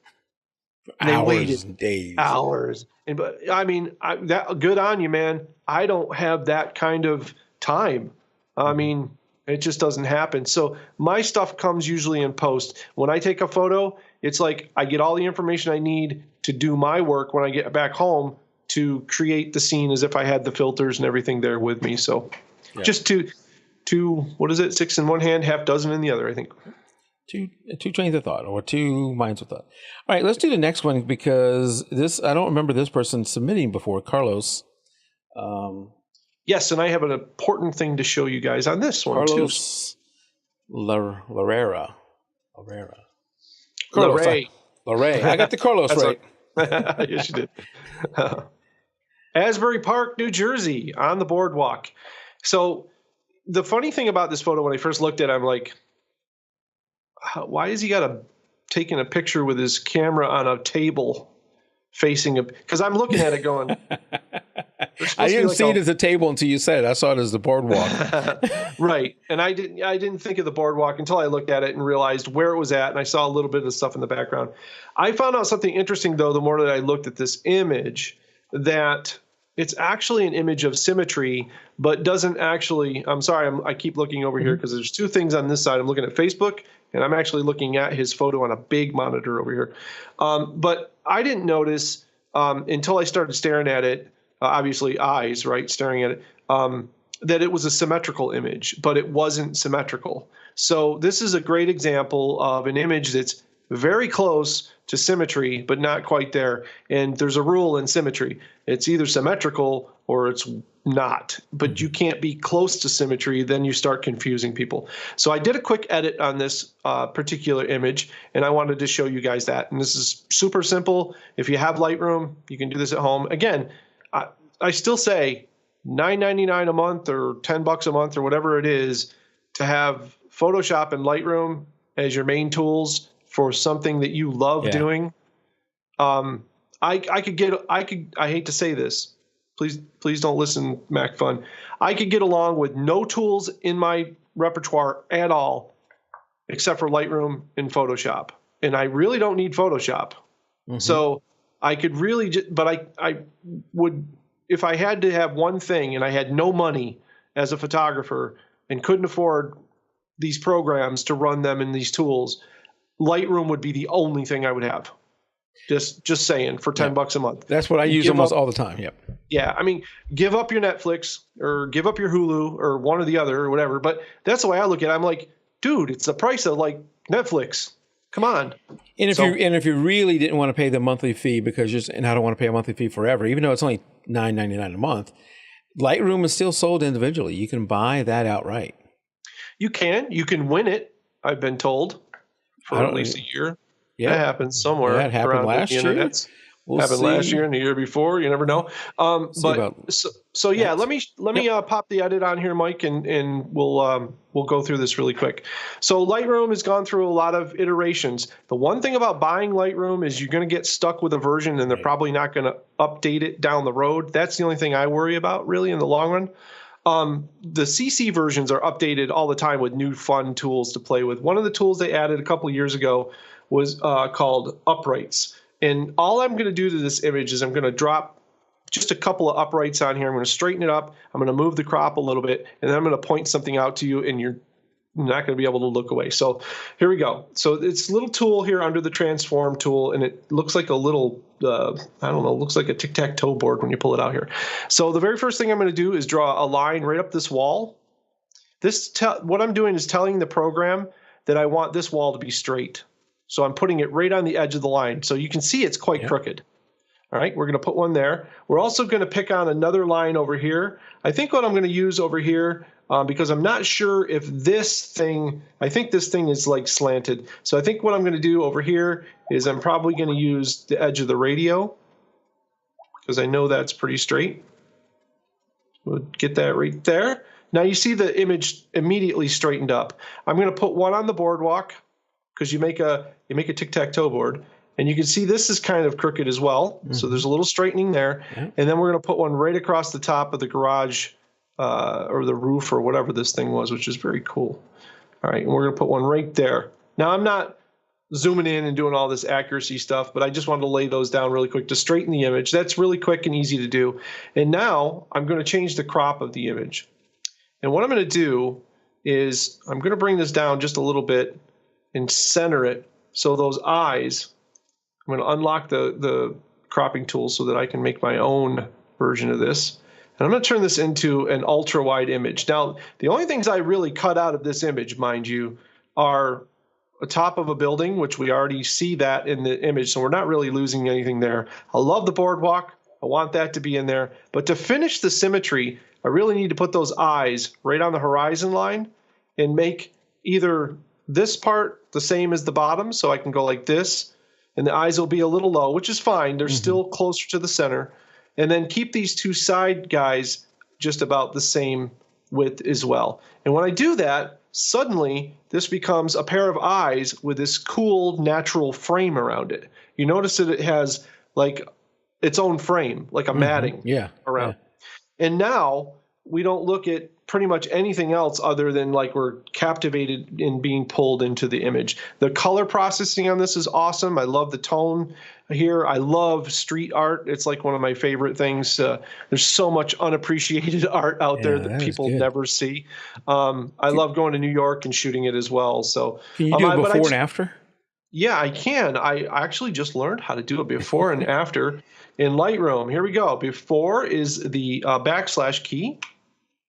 A: They waited days.
B: Hours. But I mean, that good on you, man. I don't have that kind of time. I mean, it just doesn't happen. So my stuff comes usually in post. When I take a photo, it's like I get all the information I need to do my work when I get back home to create the scene as if I had the filters and everything there with me. So just two, what is it? 6 in one hand, half dozen in the other, I think.
A: Two trains of thought, or two minds of thought. All right, let's do the next one because I don't remember this person submitting before. Carlos.
B: Yes, and I have an important thing to show you guys on this one,
A: Carlos Larrera. Larray. I got the Carlos right.
B: Yes, you did. Asbury Park, New Jersey, on the boardwalk. So the funny thing about this photo, when I first looked at it, I'm like, why is he taking a picture with his camera on a table facing a? Because I'm looking at it going.
A: I didn't see it as a table until you said it. I saw it as the boardwalk.
B: Right, and I didn't think of the boardwalk until I looked at it and realized where it was at, and I saw a little bit of stuff in the background. I found out something interesting though. The more that I looked at this image, that it's actually an image of symmetry, but doesn't actually. I'm sorry, I keep looking over here because there's two things on this side. I'm looking at Facebook. And I'm actually looking at his photo on a big monitor over here. But I didn't notice until I started staring at it, obviously eyes, right, staring at it, that it was a symmetrical image, but it wasn't symmetrical. So this is a great example of an image that's very close to symmetry, but not quite there. And there's a rule in symmetry. It's either symmetrical or it's not, but you can't be close to symmetry, then you start confusing people. So I did a quick edit on this particular image, and I wanted to show you guys that. And this is super simple. If you have Lightroom, you can do this at home. Again, I still say $9.99 a month or $10 a month or whatever it is to have Photoshop and Lightroom as your main tools for something that you love doing. I hate to say this. Please don't listen, Mac Fun. I could get along with no tools in my repertoire at all, except for Lightroom and Photoshop. And I really don't need Photoshop. So I could really, but I would, if I had to have one thing and I had no money as a photographer and couldn't afford these programs to run them in these tools, Lightroom would be the only thing I would have. Just saying, for $10 a month.
A: That's what I use almost all the time. Yep.
B: Yeah, I mean, give up your Netflix or give up your Hulu or one or the other or whatever. But that's the way I look at it. I'm like, dude, it's the price of like Netflix. Come on.
A: And if you really didn't want to pay the monthly fee and I don't want to pay a monthly fee forever, even though it's only $9.99 a month, Lightroom is still sold individually. You can buy that outright. You
B: can win it. I've been told for at least a year.
A: Yeah,
B: that happened somewhere.
A: That happened last year.
B: Happened last year and the year before. You never know. Let me pop the edit on here, Mike, and we'll go through this really quick. So Lightroom has gone through a lot of iterations. The one thing about buying Lightroom is you're going to get stuck with a version, and they're probably not going to update it down the road. That's the only thing I worry about, really, in the long run. The CC versions are updated all the time with new fun tools to play with. One of the tools they added a couple of years ago was called uprights. And all I'm going to do to this image is I'm going to drop just a couple of uprights on here. I'm going to straighten it up. I'm going to move the crop a little bit, and then I'm going to point something out to you, and you're not going to be able to look away. So here we go. So it's a little tool here under the transform tool, and it looks like a little, looks like a tic-tac-toe board when you pull it out here. So the very first thing I'm going to do is draw a line right up this wall. What I'm doing is telling the program that I want this wall to be straight. So I'm putting it right on the edge of the line. So you can see it's quite crooked. All right, we're going to put one there. We're also going to pick on another line over here. I think what I'm going to use over here, because I'm not sure if I think this thing is like slanted. So I think what I'm going to do over here is I'm probably going to use the edge of the radio, because I know that's pretty straight. We'll get that right there. Now you see the image immediately straightened up. I'm going to put one on the boardwalk, because you make a tic-tac-toe board, and you can see this is kind of crooked as well. Mm-hmm. So there's a little straightening there. Yeah. And then we're going to put one right across the top of the garage or the roof or whatever this thing was, which is very cool. All right, and we're going to put one right there. Now, I'm not zooming in and doing all this accuracy stuff, but I just wanted to lay those down really quick to straighten the image. That's really quick and easy to do. And now I'm going to change the crop of the image. And what I'm going to do is I'm going to bring this down just a little bit and center it so those eyes, I'm going to unlock the cropping tool so that I can make my own version of this. And I'm going to turn this into an ultra wide image. Now, the only things I really cut out of this image, mind you, are the top of a building, which we already see that in the image, so we're not really losing anything there. I love the boardwalk. I want that to be in there. But to finish the symmetry, I really need to put those eyes right on the horizon line and make either this part the same as the bottom, so I can go like this, and the eyes will be a little low, which is fine. They're still closer to the center. And then keep these two side guys just about the same width as well. And when I do that, suddenly this becomes a pair of eyes with this cool natural frame around it. You notice that it has like its own frame, like a matting around. Yeah. And now we don't look at pretty much anything else other than like we're captivated in being pulled into the image. The color processing on this is awesome. I love the tone here. I love street art. It's like one of my favorite things. There's so much unappreciated art out there that people never see. I love going to New York and shooting it as well. So
A: can you do it before and after?
B: Yeah, I can. I actually just learned how to do it before and after in Lightroom. Here we go. Before is the backslash key.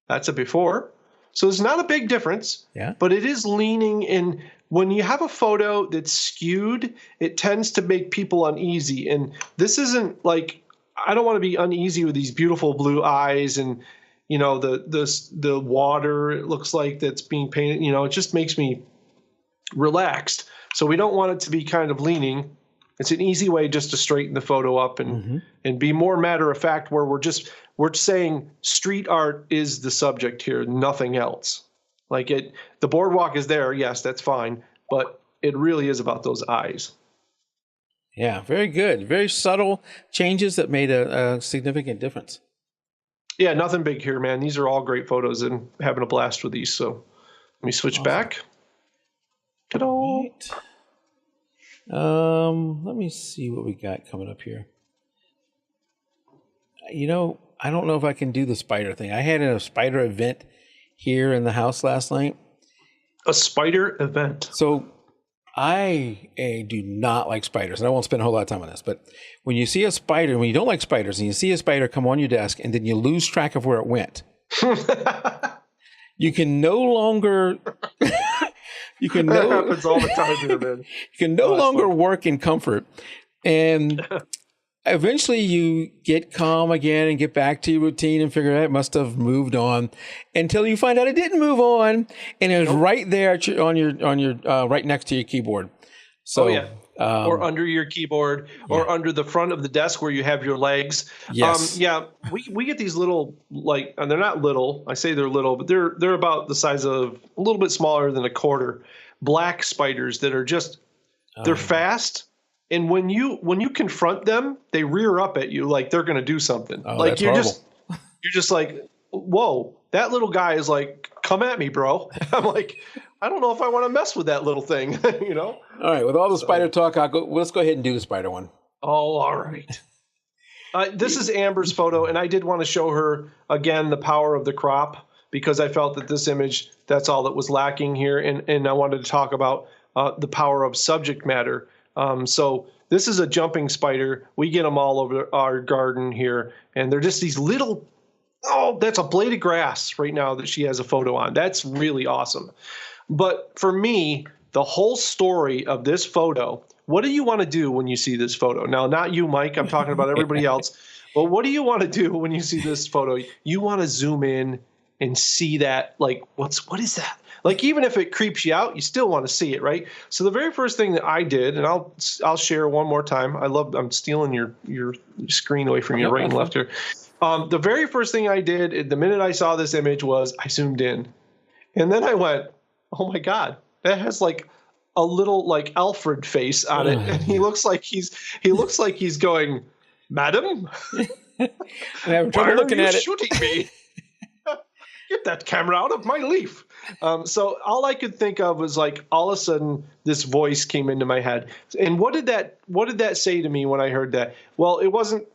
B: That's a before. So it's not a big difference, but it is leaning in. When you have a photo that's skewed, it tends to make people uneasy. And this isn't like, I don't want to be uneasy with these beautiful blue eyes and, you know, the water, it looks like that's being painted, you know, it just makes me relaxed. So we don't want it to be kind of leaning. It's an easy way just to straighten the photo up and be more matter of fact, where we're saying street art is the subject here, nothing else. Like the boardwalk is there, yes, that's fine, but it really is about those eyes.
A: Yeah, very good. Very subtle changes that made a significant difference.
B: Yeah, nothing big here, man. These are all great photos and having a blast with these. So let me switch back.
A: Right. Let me see what we got coming up here. You know, I don't know if I can do the spider thing. I had a spider event here in the house last night.
B: A spider event.
A: So I do not like spiders, and I won't spend a whole lot of time on this, but when you see a spider, when you don't like spiders, and you see a spider come on your desk, and then you lose track of where it went, you can no longer...
B: That happens all the time here, man.
A: You can no longer work in comfort. And eventually you get calm again and get back to your routine and figure out it must have moved on, until you find out it didn't move on, and it was right there on your right next to your keyboard. So
B: or under your keyboard, or under the front of the desk where you have your legs.
A: Yes.
B: We get these little, like, and they're not little. I say they're little, but they're about the size of a little bit smaller than a quarter. Black spiders that are just they're fast, and when you confront them, they rear up at you like they're going to do something.
A: Oh,
B: like
A: that's
B: you're
A: horrible.
B: just like, whoa, that little guy is like, come at me, bro. I'm like, I don't know if I want to mess with that little thing, you know?
A: All right. With all the spider talk, let's go ahead and do the spider one.
B: Oh, all right. This is Amber's photo, and I did want to show her, again, the power of the crop, because I felt that this image, that's all that was lacking here. And I wanted to talk about the power of subject matter. So this is a jumping spider. We get them all over our garden here, and they're just these little... Oh, that's a blade of grass right now that she has a photo on. That's really awesome. But for me, the whole story of this photo, what do you want to do when you see this photo? Now, not you, Mike. I'm talking about everybody else. But what do you want to do when you see this photo? You want to zoom in and see that, like, what is that? Like, even if it creeps you out, you still want to see it, right? So the very first thing that I did, and I'll share one more time. I'm stealing your screen away from you right and left here. The very first thing I did the minute I saw this image was I zoomed in, and then I went, oh my God, that has like a little like Alfred face on it, and he looks like he's going, madam,
A: why are you
B: shooting me? Get that camera out of my leaf. So all I could think of was, like, all of a sudden this voice came into my head. And what did that say to me when I heard that? Well, it wasn't,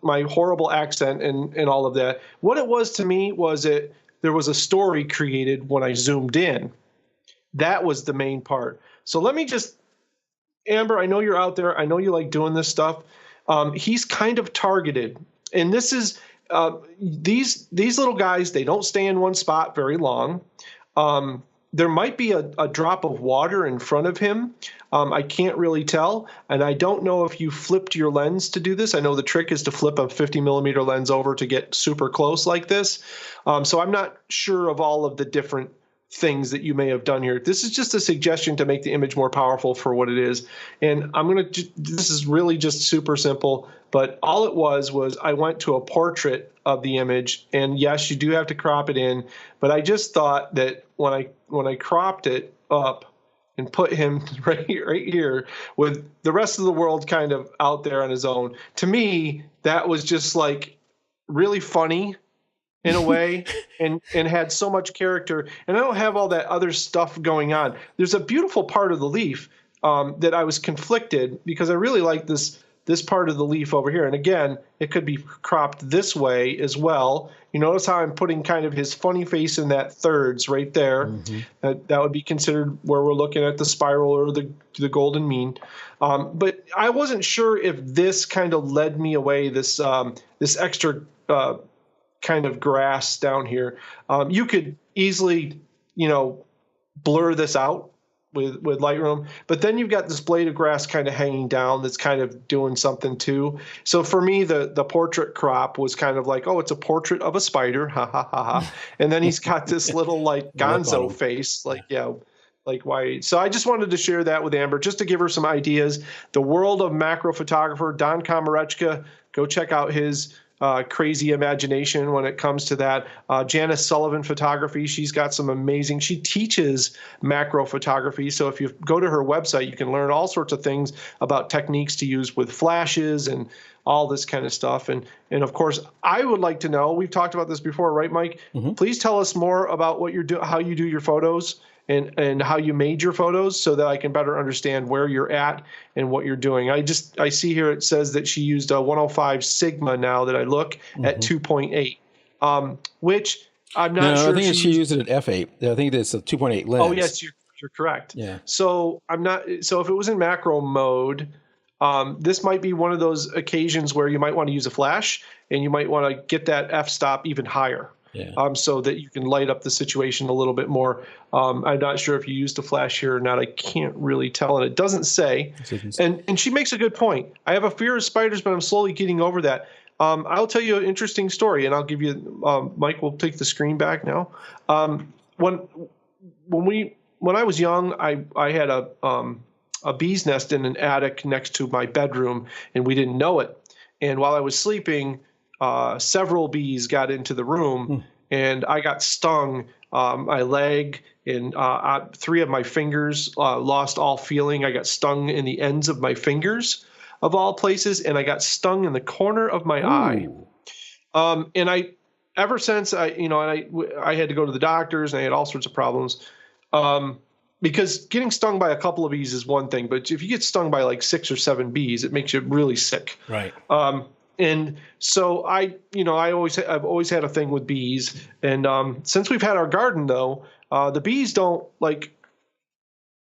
B: my horrible accent and all of that. What it was to me was there was a story created when I zoomed in. That was the main part. So let me just, Amber, I know you're out there. I know you like doing this stuff. He's kind of targeted. And this is, these little guys, they don't stay in one spot very long. There might be a drop of water in front of him. I can't really tell. And I don't know if you flipped your lens to do this. I know the trick is to flip a 50 millimeter lens over to get super close like this. So I'm not sure of all of the different things that you may have done here. This is just a suggestion to make the image more powerful for what it is. And this is really just super simple, but all it was I went to a portrait of the image, and yes, you do have to crop it in, but I just thought that when I cropped it up and put him right here with the rest of the world kind of out there on his own, to me, that was just like really funny in a way, and had so much character. And I don't have all that other stuff going on. There's a beautiful part of the leaf that I was conflicted, because I really like this part of the leaf over here. And again, it could be cropped this way as well. You notice how I'm putting kind of his funny face in that thirds right there. Mm-hmm. That would be considered where we're looking at the spiral or the golden mean. But I wasn't sure if this kind of led me away, this extra kind of grass down here. You could easily, blur this out with Lightroom, but then you've got this blade of grass kind of hanging down that's kind of doing something too. So for me, the portrait crop was kind of like, oh, it's a portrait of a spider, ha ha ha ha. And then he's got this little like gonzo face, like, yeah, like why? So I just wanted to share that with Amber, just to give her some ideas. The world of macro photographer, Don Komarechka, go check out his crazy imagination when it comes to that. Janice Sullivan Photography, she's got some amazing, she teaches macro photography. So if you go to her website, you can learn all sorts of things about techniques to use with flashes and all this kind of stuff. And of course, I would like to know, we've talked about this before, right, Mike? Mm-hmm. Please tell us more about what how you do your photos and how you made your photos, so that I can better understand where you're at and what you're doing. I see here it says that she used a 105 Sigma now that I look at 2.8, which I'm not sure.
A: I think she used it at f8. I think it's a 2.8 lens.
B: Oh, yes, you're You're correct.
A: Yeah.
B: So so if it was in macro mode, this might be one of those occasions where you might want to use a flash, and you might want to get that f-stop even higher.
A: Yeah.
B: So that you can light up the situation a little bit more. I'm not sure if you used a flash here or not. I can't really tell, and it doesn't say. And she makes a good point. I have a fear of spiders, but I'm slowly getting over that. I'll tell you an interesting story, and I'll give you. Mike, we'll take the screen back now. When I was young, I had a bee's nest in an attic next to my bedroom, and we didn't know it. And while I was sleeping, several bees got into the room, and I got stung. My leg and 3 of my fingers lost all feeling. I got stung in the ends of my fingers, of all places, and I got stung in the corner of my eye. And ever since I had to go to the doctors, and I had all sorts of problems. Because getting stung by a couple of bees is one thing, but if you get stung by like 6 or 7 bees, it makes you really sick.
A: Right.
B: And so I've always had a thing with bees. And since we've had our garden, though, the bees don't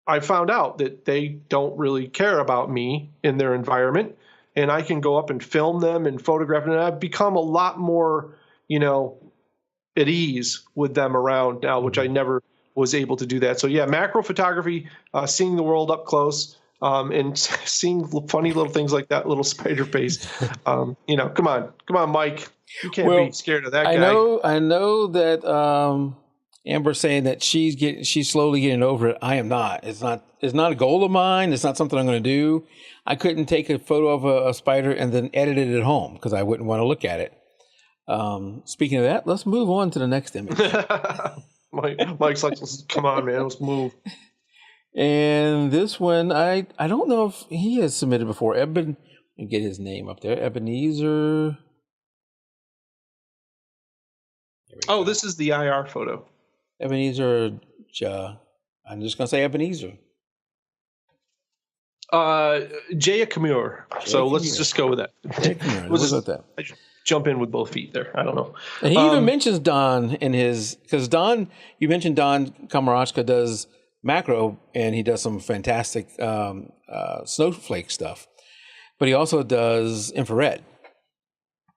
B: I found out that they don't really care about me in their environment, and I can go up and film them and photograph them. And I've become a lot more, at ease with them around now, which I never was able to do that. So yeah, macro photography, seeing the world up close, and seeing funny little things like that little spider face. Come on, Mike, you can't be scared of that guy.
A: I know that Amber's saying that she's slowly getting over it. I am not. It's not a goal of mine. It's not something I'm going to do. I couldn't take a photo of a spider and then edit it at home because I wouldn't want to look at it. Speaking of that, let's move on to the next image.
B: Mike's like, come on, man, let's move.
A: And this one, I don't know if he has submitted before. Let me get his name up there. Ebenezer.
B: Oh, this is the IR photo.
A: Ebenezer. I'm just going to say Ebenezer.
B: Jaya Kamur. So let's just go with that. I jump in with both feet there. I don't know.
A: And he even mentions Don in his, because Don, you mentioned Don Kamarachka does macro, and he does some fantastic snowflake stuff, but he also does infrared.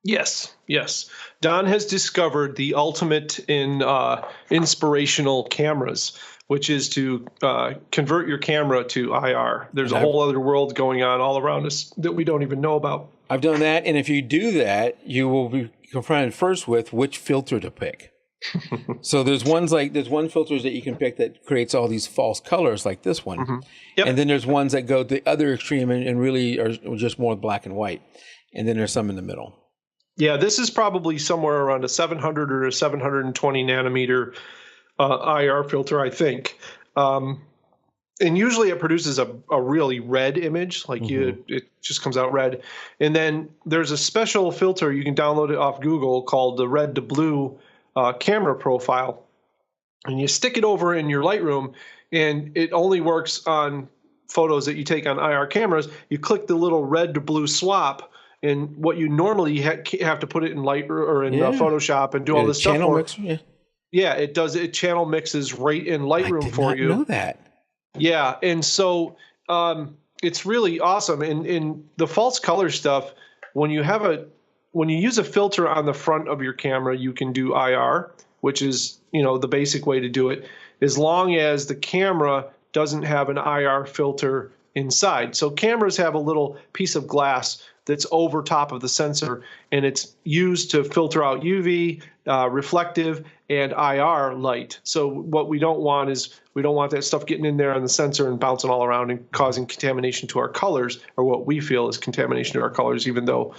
A: Yes.
B: Don has discovered the ultimate in inspirational cameras, which is to convert your camera to IR. There's a whole other world going on all around us that we don't even know about.
A: I've done that, and if you do that, you will be confronted first with which filter to pick. So there's one filters that you can pick that creates all these false colors like this one. Mm-hmm. Yep. And then there's ones that go the other extreme and really are just more black and white. And then there's some in the middle.
B: Yeah, this is probably somewhere around a 700 or a 720 nanometer IR filter, I think. And usually it produces a really red image, like it just comes out red. And then there's a special filter, you can download it off Google, called the red to blue camera profile. And you stick it over in your Lightroom, and it only works on photos that you take on IR cameras. You click the little red to blue swap, and what you normally have to put it in Photoshop and do all this stuff for.
A: Mixer,
B: yeah, it does. It channel mixes right in Lightroom for you.
A: I did not know that.
B: Yeah, and so it's really awesome. And the false color stuff, when you use a filter on the front of your camera, you can do IR, which is the basic way to do it, as long as the camera doesn't have an IR filter inside. So cameras have a little piece of glass that's over top of the sensor, and it's used to filter out UV, reflective, and IR light. So what we don't want is that stuff getting in there on the sensor and bouncing all around and causing contamination to our colors, or what we feel is contamination to our colors, even though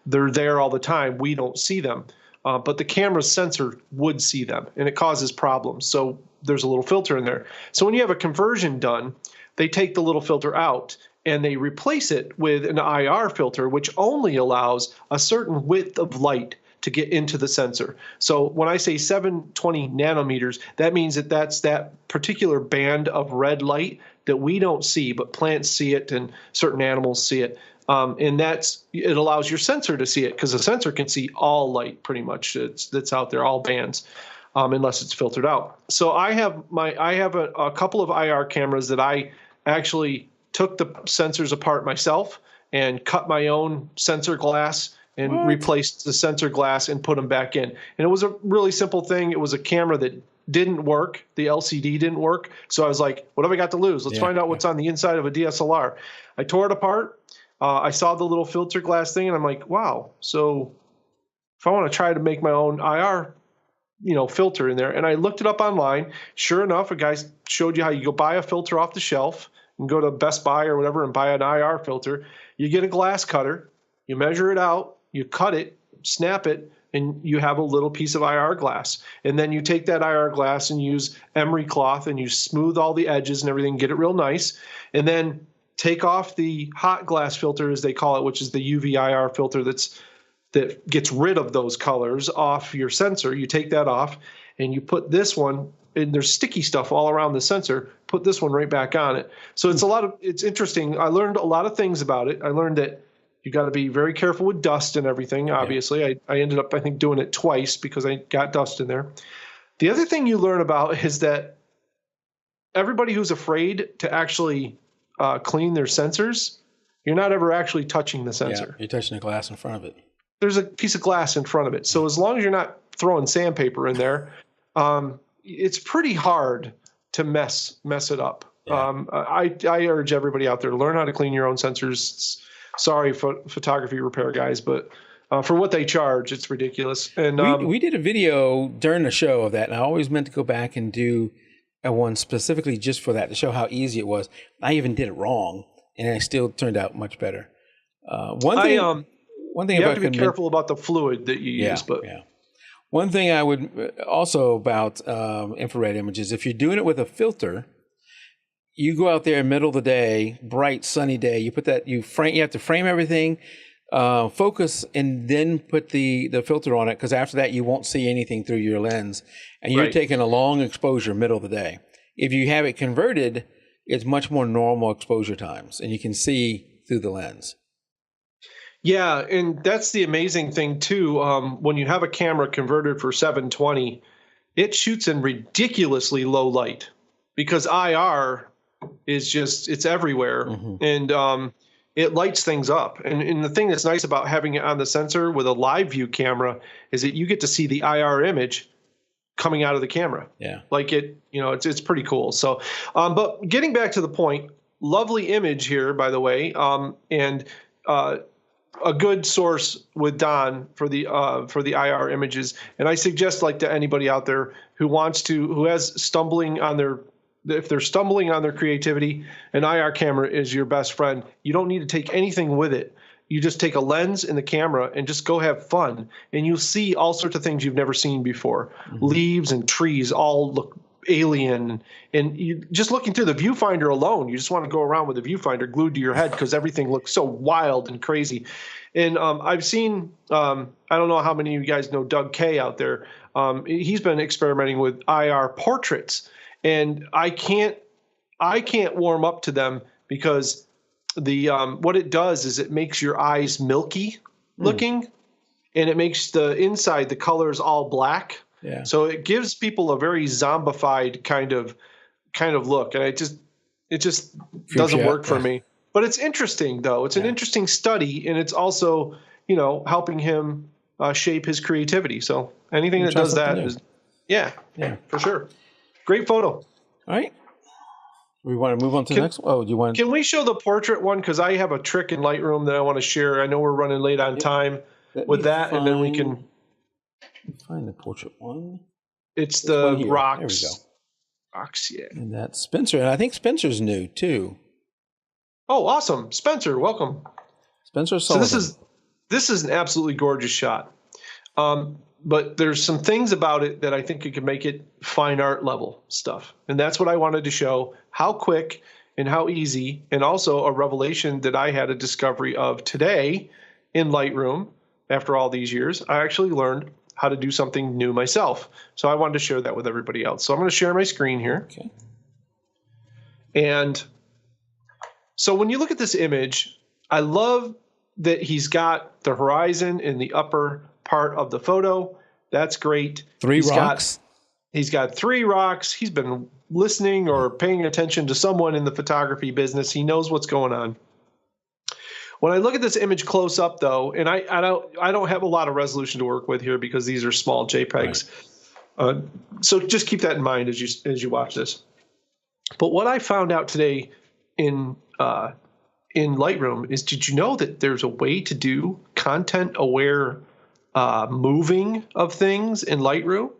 B: they're there all the time. We don't see them. But the camera's sensor would see them, and it causes problems. So there's a little filter in there. So when you have a conversion done, they take the little filter out, and they replace it with an IR filter, which only allows a certain width of light to get into the sensor. So when I say 720 nanometers, that means that's that particular band of red light that we don't see, but plants see it and certain animals see it. And it allows your sensor to see it, because the sensor can see all light pretty much that's out there, all bands. unless it's filtered out. So I have a couple of IR cameras that I actually took the sensors apart myself and cut my own sensor glass and replaced the sensor glass and put them back in. And it was a really simple thing. It was a camera that didn't work. The LCD didn't work. So I was like, what have I got to lose? Let's find out what's on the inside of a DSLR. I tore it apart. I saw the little filter glass thing, and I'm like, wow. So if I want to try to make my own IR, filter in there, and I looked it up online. Sure enough, a guy showed you how you go buy a filter off the shelf and go to Best Buy or whatever and buy an IR filter. You get a glass cutter, you measure it out, you cut it, snap it, and you have a little piece of IR glass. And then you take that IR glass and use emery cloth and you smooth all the edges and everything, get it real nice, and then take off the hot glass filter, as they call it, which is the UV IR filter that gets rid of those colors off your sensor. You take that off and you put this one, and there's sticky stuff all around the sensor, put this one right back on it. So it's interesting. I learned a lot of things about it. I learned that you got to be very careful with dust and everything. Obviously, I ended up, I think, doing it twice because I got dust in there. The other thing you learn about is that everybody who's afraid to actually clean their sensors, you're not ever actually touching the sensor.
A: Yeah, you're touching the glass in front of it.
B: There's a piece of glass in front of it. So as long as you're not throwing sandpaper in there, it's pretty hard to mess it up. Yeah. I urge everybody out there to learn how to clean your own sensors. Sorry, photography repair guys, but for what they charge, it's ridiculous. And
A: we did a video during the show of that, and I always meant to go back and do one specifically just for that, to show how easy it was. I even did it wrong, and it still turned out much better. One thing
B: you have to be careful about the fluid that you use. But
A: one thing I would also about infrared images, if you're doing it with a filter, you go out there in the middle of the day, bright sunny day, you have to frame everything, focus, and then put the filter on it, because after that you won't see anything through your lens, and you're taking a long exposure middle of the day. If you have it converted, it's much more normal exposure times, and you can see through the lens.
B: Yeah, and that's the amazing thing too. When you have a camera converted for 720, it shoots in ridiculously low light because IR is it's everywhere, and it lights things up. And the thing that's nice about having it on the sensor with a live view camera is that you get to see the IR image coming out of the camera. Yeah, like it's pretty cool. So, but getting back to the point, lovely image here, by the way, and a good source with Don for the IR images. And I suggest, like, to anybody out there who has stumbling on if they're stumbling on their creativity, an IR camera is your best friend. You don't need to take anything with it. You just take a lens and the camera and just go have fun. And you'll see all sorts of things you've never seen before. Leaves and trees all look alien. And you just looking through the viewfinder alone, you just want to go around with the viewfinder glued to your head because everything looks so wild and crazy. And I've seen, I don't know how many of you guys know Doug Kay out there. He's been experimenting with IR portraits. And I can't warm up to them because what it does is it makes your eyes milky looking, and it makes the inside, the colors all black. Yeah. So it gives people a very zombified kind of look, and it just doesn't work for me. But it's interesting though. It's an interesting study, and it's also helping him shape his creativity. So anything that does that is for sure. Great photo. All
A: right. We want to move on to the next one. Oh, do you want?
B: Can we show the portrait one? Because I have a trick in Lightroom that I want to share. I know we're running late on time with that, and then we can
A: find the portrait one.
B: It's the rocks.
A: There we go.
B: Rocks, yeah.
A: And that's Spencer, and I think Spencer's new too.
B: Oh, awesome, Spencer! Welcome,
A: Spencer Sullivan.
B: So this is an absolutely gorgeous shot. But there's some things about it that I think it could make it fine art level stuff. And that's what I wanted to show, how quick and how easy, and also a revelation that I had a discovery of today in Lightroom after all these years. I actually learned how to do something new myself. So I wanted to share that with everybody else. So I'm going to share my screen here. Okay. And so when you look at this image, I love that he's got the horizon in the upper part of the photo. That's great.
A: Three rocks.
B: He's got 3 rocks. He's been listening or paying attention to someone in the photography business. He knows what's going on. When I look at this image close up, though, and I don't have a lot of resolution to work with here because these are small JPEGs. Right. So just keep that in mind as you watch this. But what I found out today in Lightroom is, did you know that there's a way to do content-aware moving of things in Lightroom?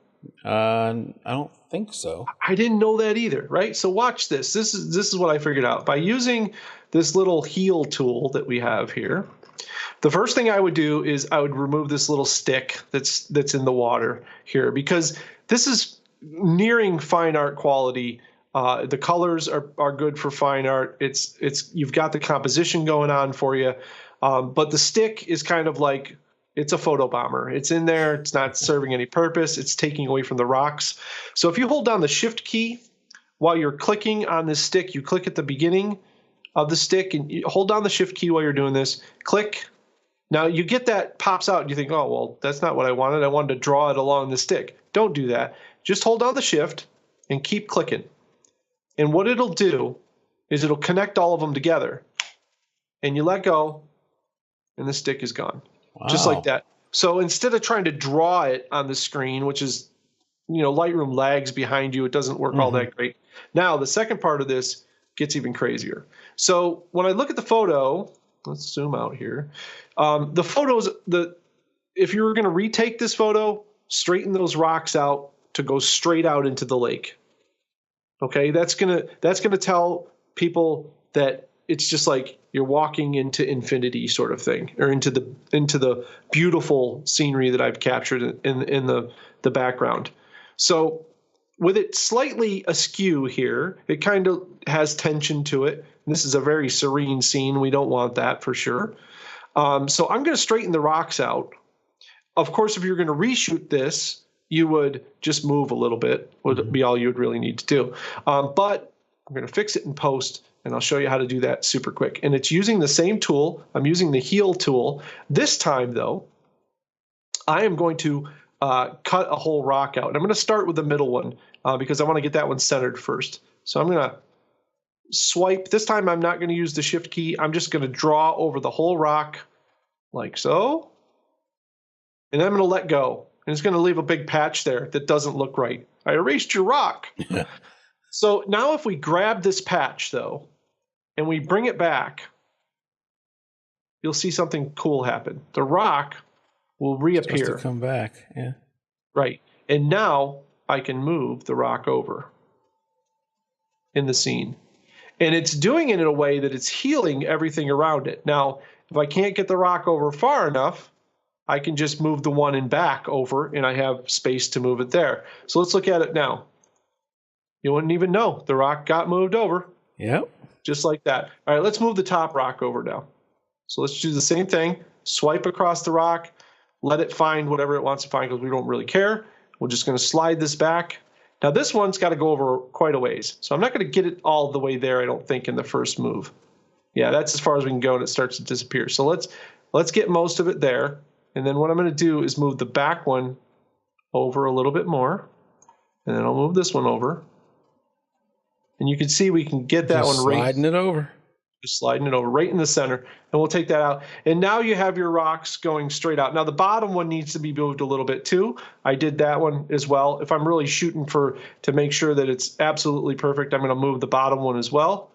A: I don't think so.
B: I didn't know that either, right? So watch this. This is what I figured out. By using this little heel tool that we have here, the first thing I would do is I would remove this little stick that's in the water here, because this is nearing fine art quality. The colors are good for fine art. It's you've got the composition going on for you, but the stick is kind of like, it's a photo bomber. It's in there. It's not serving any purpose. It's taking away from the rocks. So if you hold down the Shift key while you're clicking on this stick, you click at the beginning of the stick and you hold down the Shift key while you're doing this. Click. Now you get that pops out and you think, oh, well, that's not what I wanted. I wanted to draw it along the stick. Don't do that. Just hold down the Shift and keep clicking. And what it'll do is it'll connect all of them together. And you let go and the stick is gone. Wow. Just like that. So instead of trying to draw it on the screen, which is, Lightroom lags behind you, it doesn't work all that great. Now, the second part of this gets even crazier. So when I look at the photo, let's zoom out here. The photos, if you were going to retake this photo, straighten those rocks out to go straight out into the lake. Okay, that's gonna tell people that it's just like you're walking into infinity, sort of thing, or into the beautiful scenery that I've captured in the background. So with it slightly askew here, it kind of has tension to it. This is a very serene scene. We don't want that for sure. So I'm going to straighten the rocks out. Of course, if you're going to reshoot this, you would just move a little bit, would be all you would really need to do. But I'm going to fix it in post, and I'll show you how to do that super quick. And it's using the same tool. I'm using the heel tool. This time, though, I am going to cut a whole rock out. And I'm going to start with the middle one because I want to get that one centered first. So I'm going to swipe. This time, I'm not going to use the Shift key. I'm just going to draw over the whole rock like so. And I'm going to let go. And it's going to leave a big patch there that doesn't look right. I erased your rock. So now if we grab this patch, though, and we bring it back, you'll see something cool happen. The rock will reappear.
A: It's supposed to come back, yeah.
B: Right. And now I can move the rock over in the scene. And it's doing it in a way that it's healing everything around it. Now, if I can't get the rock over far enough, I can just move the one in back over, and I have space to move it there. So let's look at it now. You wouldn't even know the rock got moved over.
A: Yep.
B: Just like that. All right, let's move the top rock over now. So let's do the same thing. Swipe across the rock. Let it find whatever it wants to find because we don't really care. We're just going to slide this back. Now this one's got to go over quite a ways. So I'm not going to get it all the way there, I don't think, in the first move. Yeah, that's as far as we can go, and it starts to disappear. So let's get most of it there. And then what I'm going to do is move the back one over a little bit more. And then I'll move this one over. And you can see we can get that
A: just
B: one right.
A: Sliding it over.
B: Just sliding it over right in the center. And we'll take that out. And now you have your rocks going straight out. Now the bottom one needs to be moved a little bit too. I did that one as well. If I'm really shooting to make sure that it's absolutely perfect, I'm going to move the bottom one as well,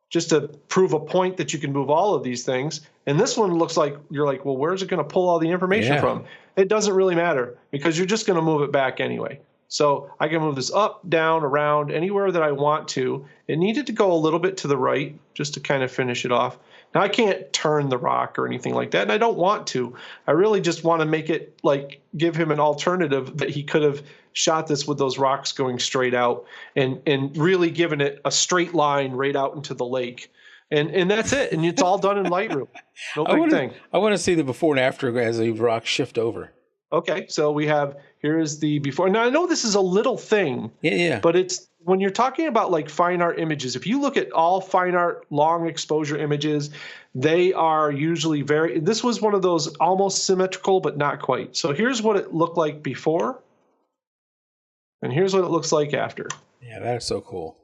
B: just to prove a point that you can move all of these things. And this one looks like you're like, well, where's it going to pull all the information from? It doesn't really matter because you're just going to move it back anyway. So I can move this up, down, around, anywhere that I want to. It needed to go a little bit to the right just to kind of finish it off. Now I can't turn the rock or anything like that, and I don't want to. I really just want to make it like give him an alternative that he could have shot this with those rocks going straight out and really given it a straight line right out into the lake. And that's it. And it's all done in Lightroom. No big thing.
A: I want to see the before and after as the rocks shift over.
B: Okay, so here is the before. Now I know this is a little thing.
A: Yeah.
B: But it's when you're talking about like fine art images, if you look at all fine art long exposure images, they are usually this was one of those almost symmetrical, but not quite. So here's what it looked like before. And here's what it looks like after.
A: Yeah, that's so cool.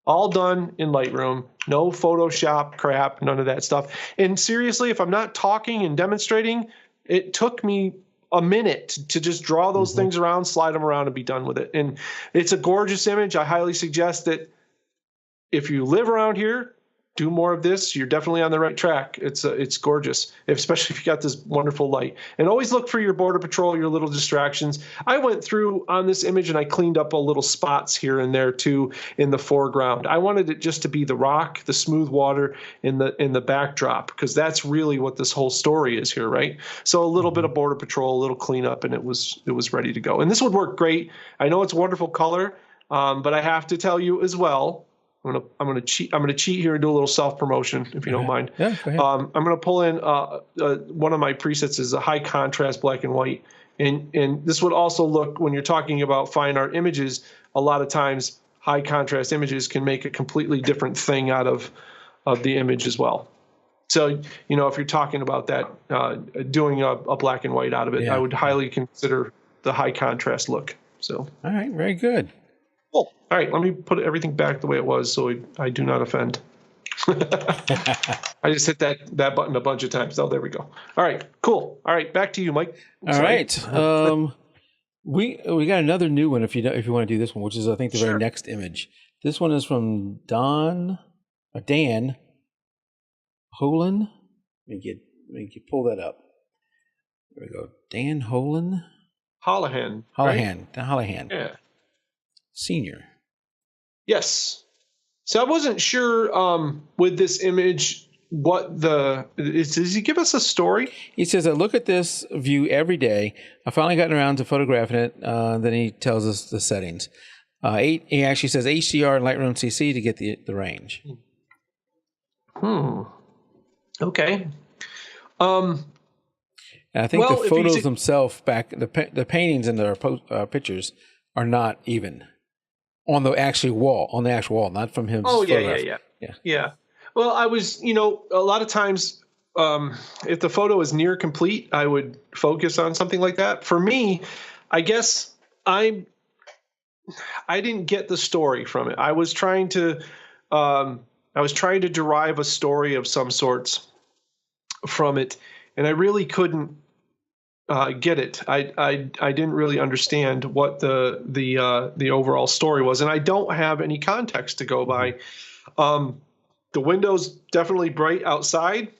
B: All done in Lightroom. No Photoshop crap, none of that stuff. And seriously, if I'm not talking and demonstrating, it took me a minute to just draw those things around, slide them around, and be done with it. And it's a gorgeous image. I highly suggest that if you live around here, do more of this. You're definitely on the right track. It's gorgeous, especially if you got this wonderful light. And always look for your border patrol, your little distractions. I went through on this image and I cleaned up a little spots here and there too in the foreground. I wanted it just to be the rock, the smooth water in the backdrop, because that's really what this whole story is here, right? So a little bit of border patrol, a little cleanup, and it was ready to go. And this would work great. I know it's a wonderful color, but I have to tell you as well. I'm gonna cheat here and do a little self promotion if you don't mind.
A: Yeah, go ahead.
B: I'm gonna pull in one of my presets is a high contrast black and white, and this would also look, when you're talking about fine art images, a lot of times high contrast images can make a completely different thing out of the image as well. So if you're talking about that, doing a black and white out of it, I would highly consider the high contrast look. So
A: all right, very good.
B: Cool. All right, let me put everything back the way it was so I do not offend. I just hit that button a bunch of times. Oh, there we go. All right, cool. All right, back to you, Mike.
A: All right. We got another new one if you want to do this one, which is I think the very next image. This one is from Dan Holan. Let me pull that up. There we go. Dan Holan.
B: Hollahan.
A: Right? Hollahan. Yeah. Senior.
B: Yes. So I wasn't sure with this image does he give us a story?
A: He says, I look at this view every day. I finally gotten around to photographing it. Then he tells us the settings. He actually says HDR and Lightroom CC to get the range.
B: Okay.
A: And I think the photos themselves the paintings in their pictures are not even. On the actual wall, not from him.
B: Oh, yeah. Well, I was, a lot of times, if the photo is near complete, I would focus on something like that. For me, I guess I didn't get the story from it. I was trying to derive a story of some sorts from it, and I really couldn't get it. I didn't really understand what the overall story was, and I don't have any context to go by. The window's definitely bright outside.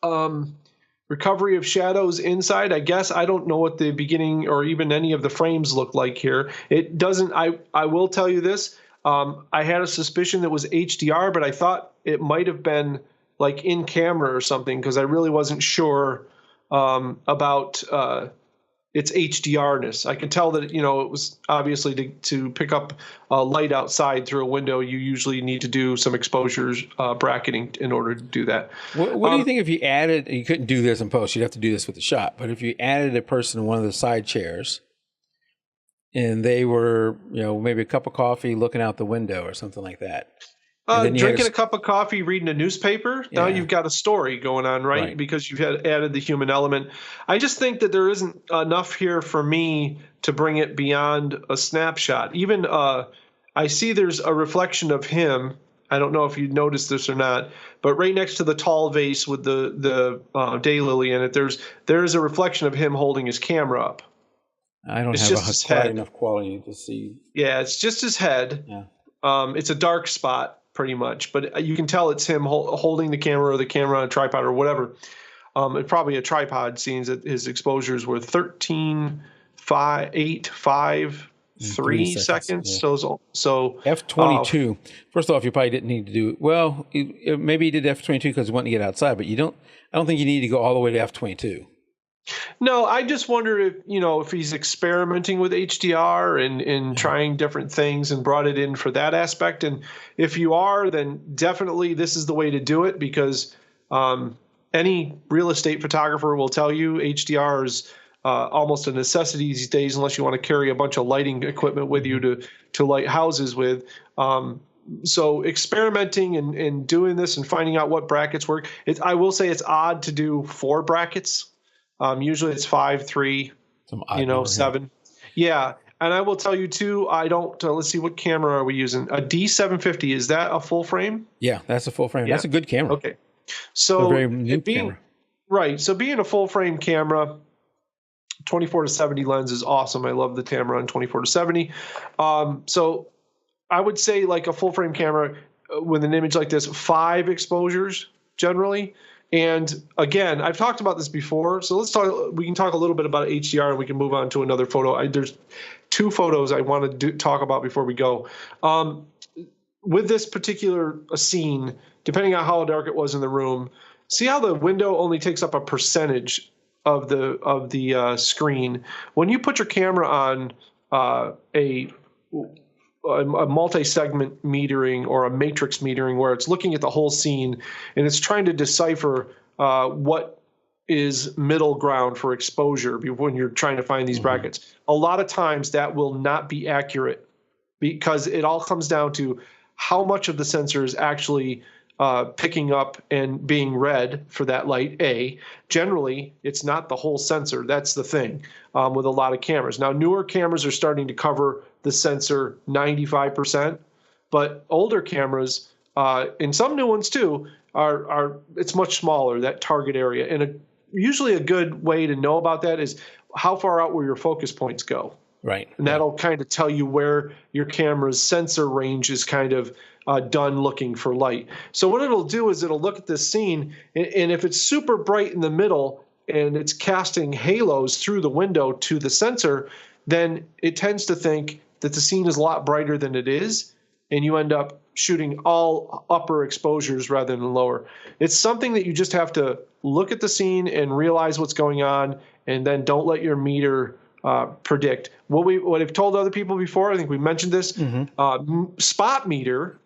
B: Recovery of shadows inside. I guess I don't know what the beginning or even any of the frames look like here. It doesn't. I will tell you this. I had a suspicion that was HDR, but I thought it might have been like in camera or something because I really wasn't sure about its HDR-ness. I could tell that, it was obviously to pick up light outside through a window, you usually need to do some exposures bracketing in order to do that.
A: What do you think if you added, you couldn't do this in post, you'd have to do this with the shot, but if you added a person in one of the side chairs and they were, maybe a cup of coffee looking out the window or something like that.
B: Drinking a cup of coffee, reading a newspaper. Now you've got a story going on, right? Because you've added the human element. I just think that there isn't enough here for me to bring it beyond a snapshot. Even I see there's a reflection of him. I don't know if you noticed this or not, but right next to the tall vase with the daylily in it, there's a reflection of him holding his camera up.
A: I don't have enough quality to see.
B: Yeah, it's just his head.
A: Yeah.
B: It's a dark spot. Pretty much, but you can tell it's him holding the camera or the camera on a tripod or whatever. It's probably a tripod, seeing that his exposures were 13, 5, 8, 5, 3 seconds. Yeah. So
A: F22. First off, you probably didn't need to do well. Maybe he did F22 because he wanted to get outside, but I don't think you need to go all the way to F22.
B: No, I just wonder if he's experimenting with HDR and trying different things and brought it in for that aspect. And if you are, then definitely this is the way to do it because any real estate photographer will tell you HDR is almost a necessity these days unless you want to carry a bunch of lighting equipment with you to light houses with. So experimenting and doing this and finding out what brackets work. I will say it's odd to do 4 brackets. Usually it's 5, 3, 7. Yeah. And I will tell you too, I don't, let's see, what camera are we using? A D750, is that a full frame?
A: Yeah, that's a full frame.
B: Yeah.
A: That's a good camera.
B: Okay.
A: A
B: So
A: very new camera.
B: Right. So being a full frame camera, 24 to 70 lens is awesome. I love the Tamron 24 to 70. So I would say like a full frame camera with an image like this, 5 exposures generally. And again, I've talked about this before, so we can talk a little bit about HDR and we can move on to another photo. There's 2 photos I want to talk about before we go. With this particular scene, depending on how dark it was in the room, see how the window only takes up a percentage of the screen. When you put your camera on a multi-segment metering or a matrix metering where it's looking at the whole scene and it's trying to decipher what is middle ground for exposure when you're trying to find these brackets. A lot of times that will not be accurate because it all comes down to how much of the sensor is actually picking up and being read for that light, A. Generally, it's not the whole sensor. That's the thing with a lot of cameras. Now, newer cameras are starting to cover the sensor 95%, but older cameras, and some new ones too, it's much smaller, that target area. And usually a good way to know about that is how far out will your focus points go.
A: Right.
B: And that'll kind of tell you where your camera's sensor range is kind of done looking for light. So what it'll do is it'll look at this scene, and if it's super bright in the middle and it's casting halos through the window to the sensor, then it tends to think that the scene is a lot brighter than it is, and you end up shooting all upper exposures rather than lower. It's something that you just have to look at the scene and realize what's going on, and then don't let your meter predict. What I've told other people before, I think we mentioned this, spot meter,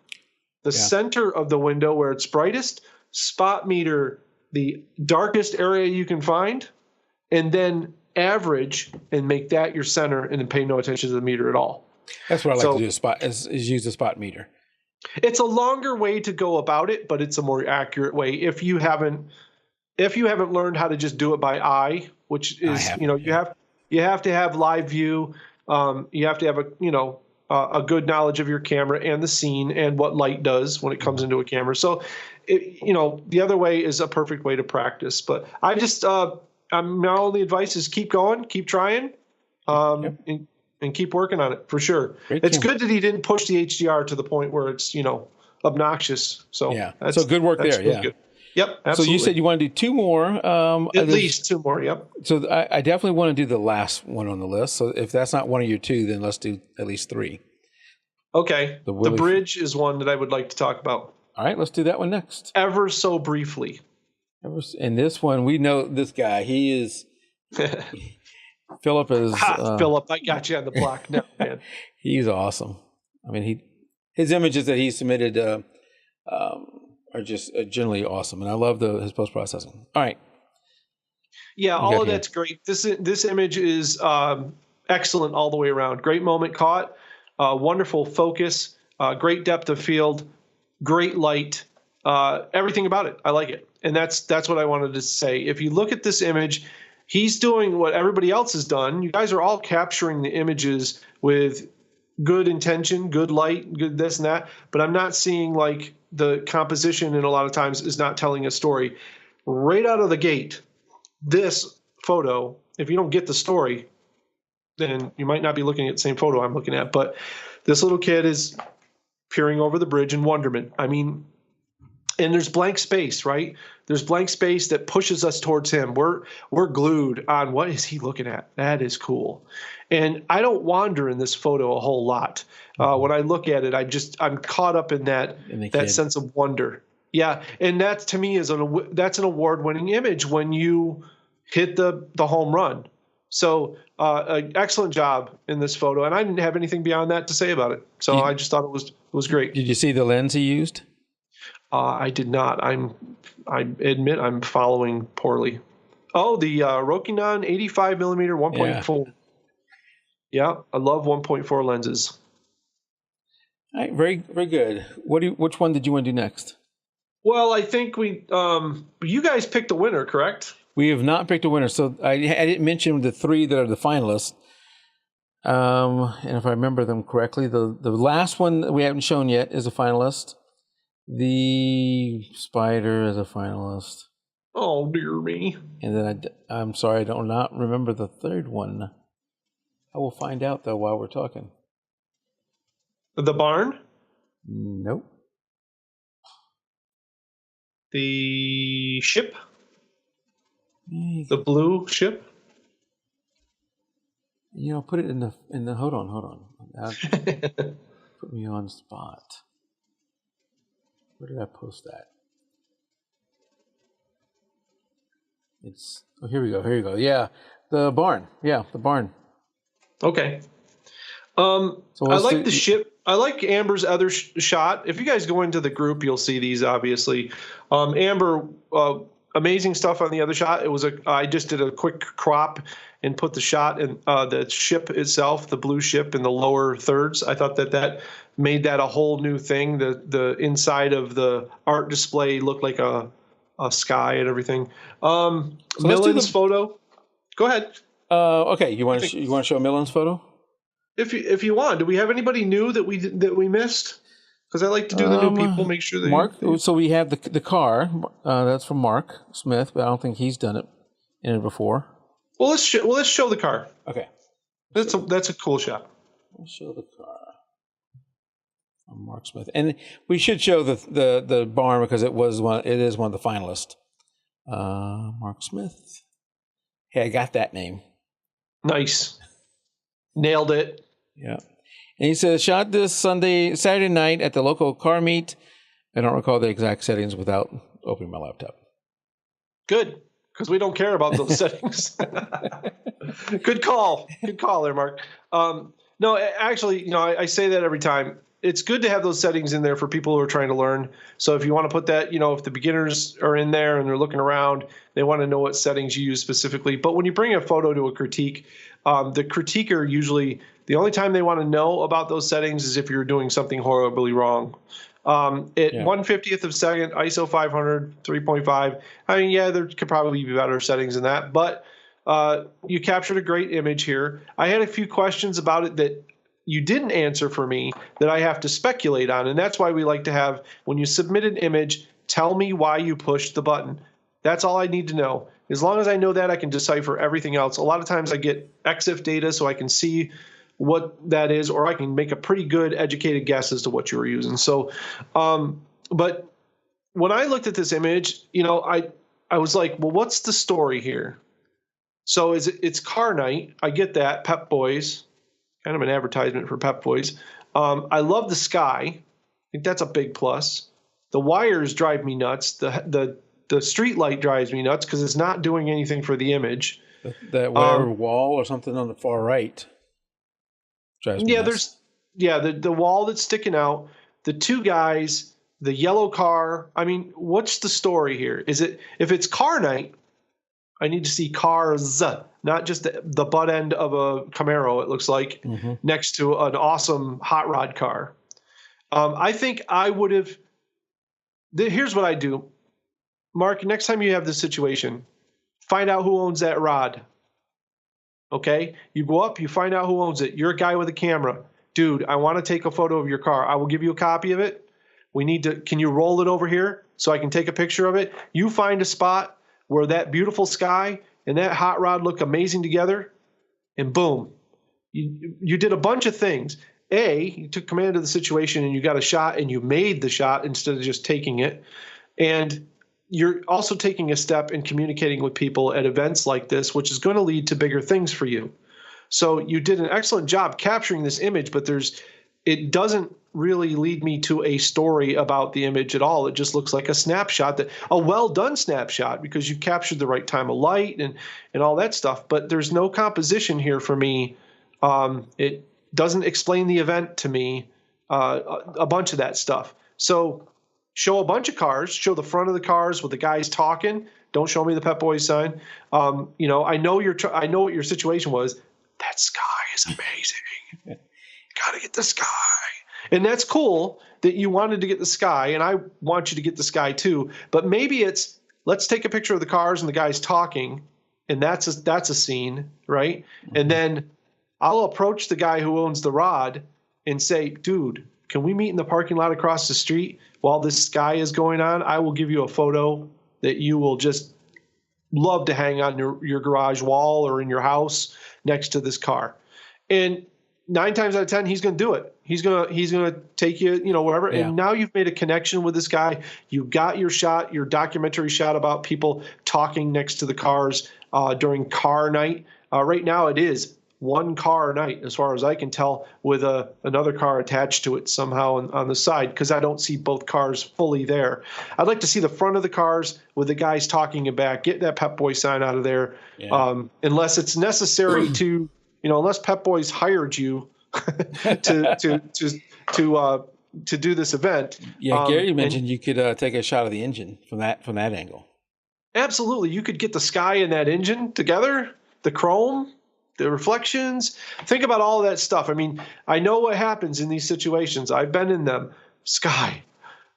B: the center of the window where it's brightest, spot meter the darkest area you can find, and then average and make that your center, and then pay no attention to the meter at all.
A: That's what I like to do, is use the spot meter.
B: It's a longer way to go about it, but it's a more accurate way if you haven't learned how to just do it by eye, which is, you have to have live view. You have to have a good knowledge of your camera and the scene and what light does when it comes into a camera. So, the other way is a perfect way to practice. But I just, my only advice is keep going, keep trying, and keep working on it for sure. It's good that he didn't push the HDR to the point where it's, obnoxious. So
A: so good work there.
B: Really good. Yep, absolutely.
A: So you said you want to do 2 more.
B: At least 2 more, yep.
A: So I definitely want to do the last one on the list. So if that's not one of your 2, then let's do at least 3.
B: Okay. The bridge is one that I would like to talk about.
A: All right, let's do that one next.
B: Ever so briefly.
A: And this one, we know this guy. He is... Philip is...
B: Philip, I got you on the block now, man.
A: He's awesome. I mean, his images that he submitted... are just generally awesome, and I love his post-processing. All right.
B: Yeah, all of that's great. This image is excellent all the way around. Great moment caught, wonderful focus, great depth of field, great light, everything about it. I like it, and that's what I wanted to say. If you look at this image, he's doing what everybody else has done. You guys are all capturing the images with good intention, good light, good this and that, but I'm not seeing like the composition, and a lot of times is not telling a story. Right out of the gate, this photo, if you don't get the story, then you might not be looking at the same photo I'm looking at. But this little kid is peering over the bridge in wonderment. I mean, and there's blank space, right? There's blank space that pushes us towards him. We're glued on what is he looking at. That is cool. And I don't wander in this photo a whole lot. When I look at it, I'm caught up in that sense of wonder. Yeah, and that to me that's an award-winning image when you hit the home run. So excellent job in this photo, and I didn't have anything beyond that to say about it. So I just thought it was great.
A: Did you see the lens he used?
B: I did not. I admit I'm following poorly. Oh, the Rokinon 85 millimeter 1.4. Yeah, I love 1.4 lenses.
A: All right, very, very good. Which one did you want to do next?
B: Well, I think you guys picked the winner, correct?
A: We have not picked a winner. So I didn't mention the 3 that are the finalists. And if I remember them correctly, the last one that we haven't shown yet is a finalist. The spider is a finalist.
B: Oh, dear me.
A: And then I'm sorry, I do not remember the third one. I will find out, though, while we're talking.
B: The barn?
A: Nope.
B: The ship? The blue ship?
A: Put it in the hold on. Put me on spot. Where did I post that? Here we go. Yeah, the barn. Yeah, the barn.
B: Okay. So I like the ship. I like Amber's other shot. If you guys go into the group, you'll see these, obviously. Amber, amazing stuff on the other shot. I just did a quick crop and put the shot in the ship itself, the blue ship, in the lower thirds. I thought that made that a whole new thing. The inside of the art display looked like a sky and everything. Millen's photo. Go ahead.
A: Okay, you want to show Millen's photo?
B: If you want, do we have anybody new that we missed? Because I like to do the new people. Make sure they
A: Mark. So we have the car. That's from Mark Smith, but I don't think he's done it in it before.
B: Well, let's show the car.
A: Okay.
B: That's a cool shot.
A: Let's show the car. Mark Smith, and we should show the barn because it is one of the finalists. Mark Smith. Hey, I got that name.
B: Nice. Nailed it.
A: Yeah. And he says, shot this Saturday night at the local car meet. I don't recall the exact settings without opening my laptop.
B: Good, because we don't care about those settings. Good call there, Mark. No, actually, I say that every time. It's good to have those settings in there for people who are trying to learn. So if you want to put that, if the beginners are in there and they're looking around, they want to know what settings you use specifically. But when you bring a photo to a critique, the critiquer usually, the only time they want to know about those settings is if you're doing something horribly wrong. At 1/50th of a second, ISO 500, 3.5. I mean, yeah, there could probably be better settings than that. But you captured a great image here. I had a few questions about it that you didn't answer for me that I have to speculate on. And that's why we like to have, when you submit an image, tell me why you pushed the button. That's all I need to know. As long as I know that, I can decipher everything else. A lot of times I get EXIF data so I can see what that is, or I can make a pretty good educated guess as to what you were using. So, but when I looked at this image, I was like, well, what's the story here? So it's car night. I get that. Pep Boys. Kind of an advertisement for Pep Boys. I love the sky. I think that's a big plus. The wires drive me nuts. The street light drives me nuts because it's not doing anything for the image.
A: That whatever wall or something on the far right drives me nuts.
B: The wall that's sticking out. The two guys. The yellow car. I mean, what's the story here? If it's car night, I need to see cars, not just the butt end of a Camaro, it looks like, next to an awesome hot rod car. I think I would have – here's what I do. Mark, next time you have this situation, find out who owns that rod. Okay? You go up, you find out who owns it. You're a guy with a camera. Dude, I want to take a photo of your car. I will give you a copy of it. Can you roll it over here so I can take a picture of it? You find a spot where that beautiful sky and that hot rod look amazing together, and boom, you did a bunch of things. You took command of the situation and you got a shot and you made the shot instead of just taking it. And you're also taking a step in communicating with people at events like this, which is going to lead to bigger things for you. So you did an excellent job capturing this image, but it doesn't really lead me to a story about the image at all. It just looks like a snapshot, a well done snapshot, because you captured the right time of light and all that stuff. But there's no composition here for me. It doesn't explain the event to me, a bunch of that stuff. So show a bunch of cars, show the front of the cars with the guys talking. Don't show me the Pep Boys sign. I know I know what your situation was. That sky is amazing. Got to get the sky. And that's cool that you wanted to get the sky, and I want you to get the sky too. But maybe it's, let's take a picture of the cars and the guys talking, and that's a scene, right? And then I'll approach the guy who owns the rod and say, dude, can we meet in the parking lot across the street while this sky is going on? I will give you a photo that you will just love to hang on your garage wall or in your house next to this car. And 9 times out of 10, he's going to do it. He's going to take you, wherever. Yeah. And now you've made a connection with this guy. You got your shot, your documentary shot about people talking next to the cars during car night. Right now it is one car night, as far as I can tell, with another car attached to it somehow on the side, because I don't see both cars fully there. I'd like to see the front of the cars with the guys talking and back. Get that Pep Boy sign out of there, unless it's necessary to, unless Pep Boys hired you to do this event.
A: Yeah, Gary mentioned you could take a shot of the engine from that angle.
B: Absolutely, you could get the sky and that engine together, the chrome, the reflections. Think about all of that stuff. I mean, I know what happens in these situations. I've been in them. Sky,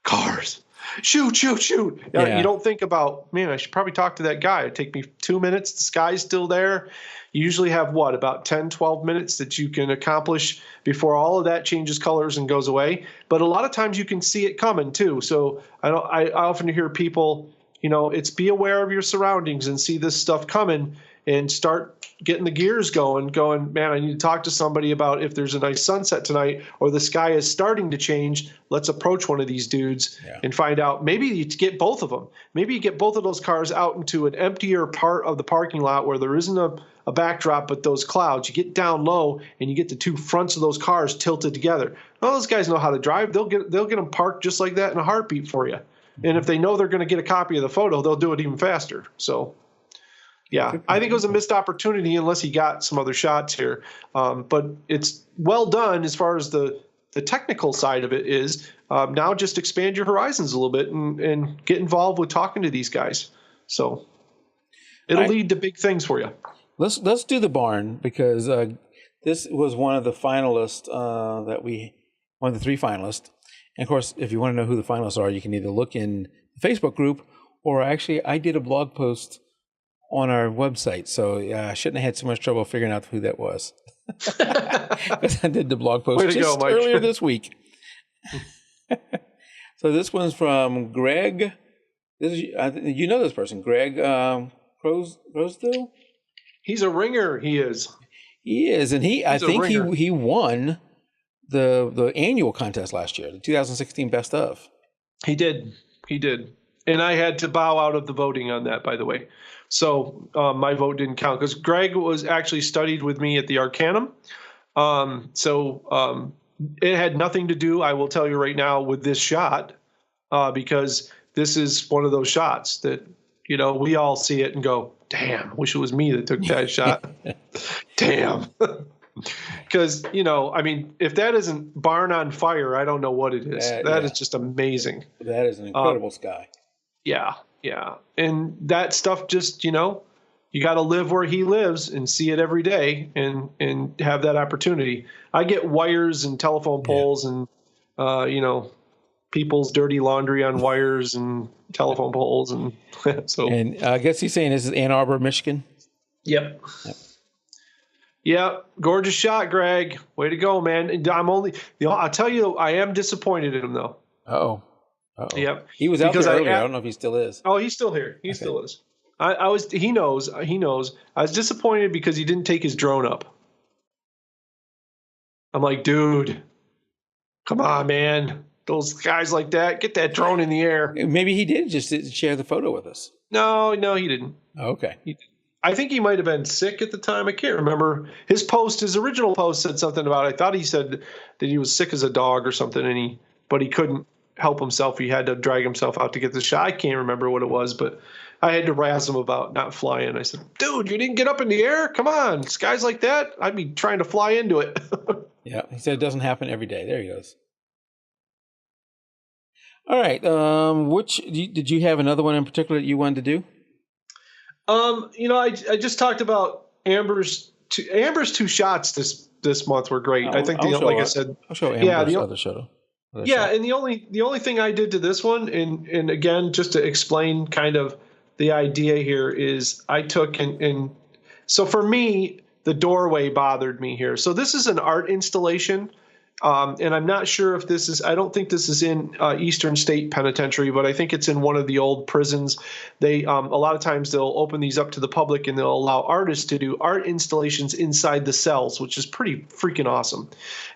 B: cars, shoot. Yeah. You don't think about, man, I should probably talk to that guy. It'd take me 2 minutes. The sky's still there. You usually have about 10, 12 minutes that you can accomplish before all of that changes colors and goes away. But a lot of times you can see it coming too. So I often hear people, it's be aware of your surroundings and see this stuff coming and start getting the gears going, man, I need to talk to somebody about if there's a nice sunset tonight or the sky is starting to change. Let's approach one of these dudes and find out. Maybe you get both of them. Maybe you get both of those cars out into an emptier part of the parking lot where there isn't a backdrop but those clouds. You get down low and you get the two fronts of those cars tilted together. Well, those guys know how to drive. They'll get them parked just like that in a heartbeat for you. And if they know they're going to get a copy of the photo, they'll do it even faster. So, yeah, I think it was a missed opportunity unless he got some other shots here. But it's well done as far as the technical side of it is. Now just expand your horizons a little bit and get involved with talking to these guys. So it'll lead to big things for you.
A: Let's do the barn, because this was one of the finalists one of the 3 finalists. And of course, if you want to know who the finalists are, you can either look in the Facebook group, or actually I did a blog post on our website. So I shouldn't have had so much trouble figuring out who that was. Because I did the blog post earlier this week. So this one's from Greg. You know this person, Greg Crosdale?
B: He's a ringer, he is.
A: He is, and I think he won the annual contest last year, the 2016 Best Of.
B: He did. And I had to bow out of the voting on that, by the way. So my vote didn't count because Greg was actually studied with me at the Arcanum. So it had nothing to do, I will tell you right now, with this shot, because this is one of those shots that, we all see it and go, damn, wish it was me that took that shot. Damn. Because, if that isn't barn on fire, I don't know what it is. That is just amazing.
A: That is an incredible sky.
B: Yeah. And that stuff just, you got to live where he lives and see it every day and have that opportunity. I get wires and telephone poles and, people's dirty laundry on wires and telephone poles. And so. And
A: I guess he's saying this is Ann Arbor, Michigan.
B: Yep. Yeah, gorgeous shot, Greg. Way to go, man. I'll tell you, I am disappointed in him, though.
A: Uh-oh.
B: Yep.
A: He was out there earlier. I don't know if he still is.
B: Oh, he's still here. He still is. He knows. I was disappointed because he didn't take his drone up. I'm like, dude, come on, man. Those guys like that, get that drone in the air.
A: Maybe he did just share the photo with us.
B: No, he didn't.
A: Okay.
B: I think he might have been sick at the time. I can't remember. His original post said something about, I thought he said that he was sick as a dog or something, but he couldn't help himself. He had to drag himself out to get the shot. I can't remember what it was, but I had to razz him about not flying. I said, dude, you didn't get up in the air? Come on. Skies like that, I'd be trying to fly into it.
A: Yeah, he said it doesn't happen every day. There he goes. All right. Did you have another one in particular that you wanted to do?
B: I just talked about Amber's two shots this month were great. I think I said,
A: I'll show Amber's other show.
B: And the only thing I did to this one, and again, just to explain kind of the idea here, is I took and so for me, the doorway bothered me here. So this is an art installation. And I'm not sure if this is, I don't think this is in Eastern State Penitentiary, but I think it's in one of the old prisons. They, a lot of times they'll open these up to the public and they'll allow artists to do art installations inside the cells, which is pretty freaking awesome.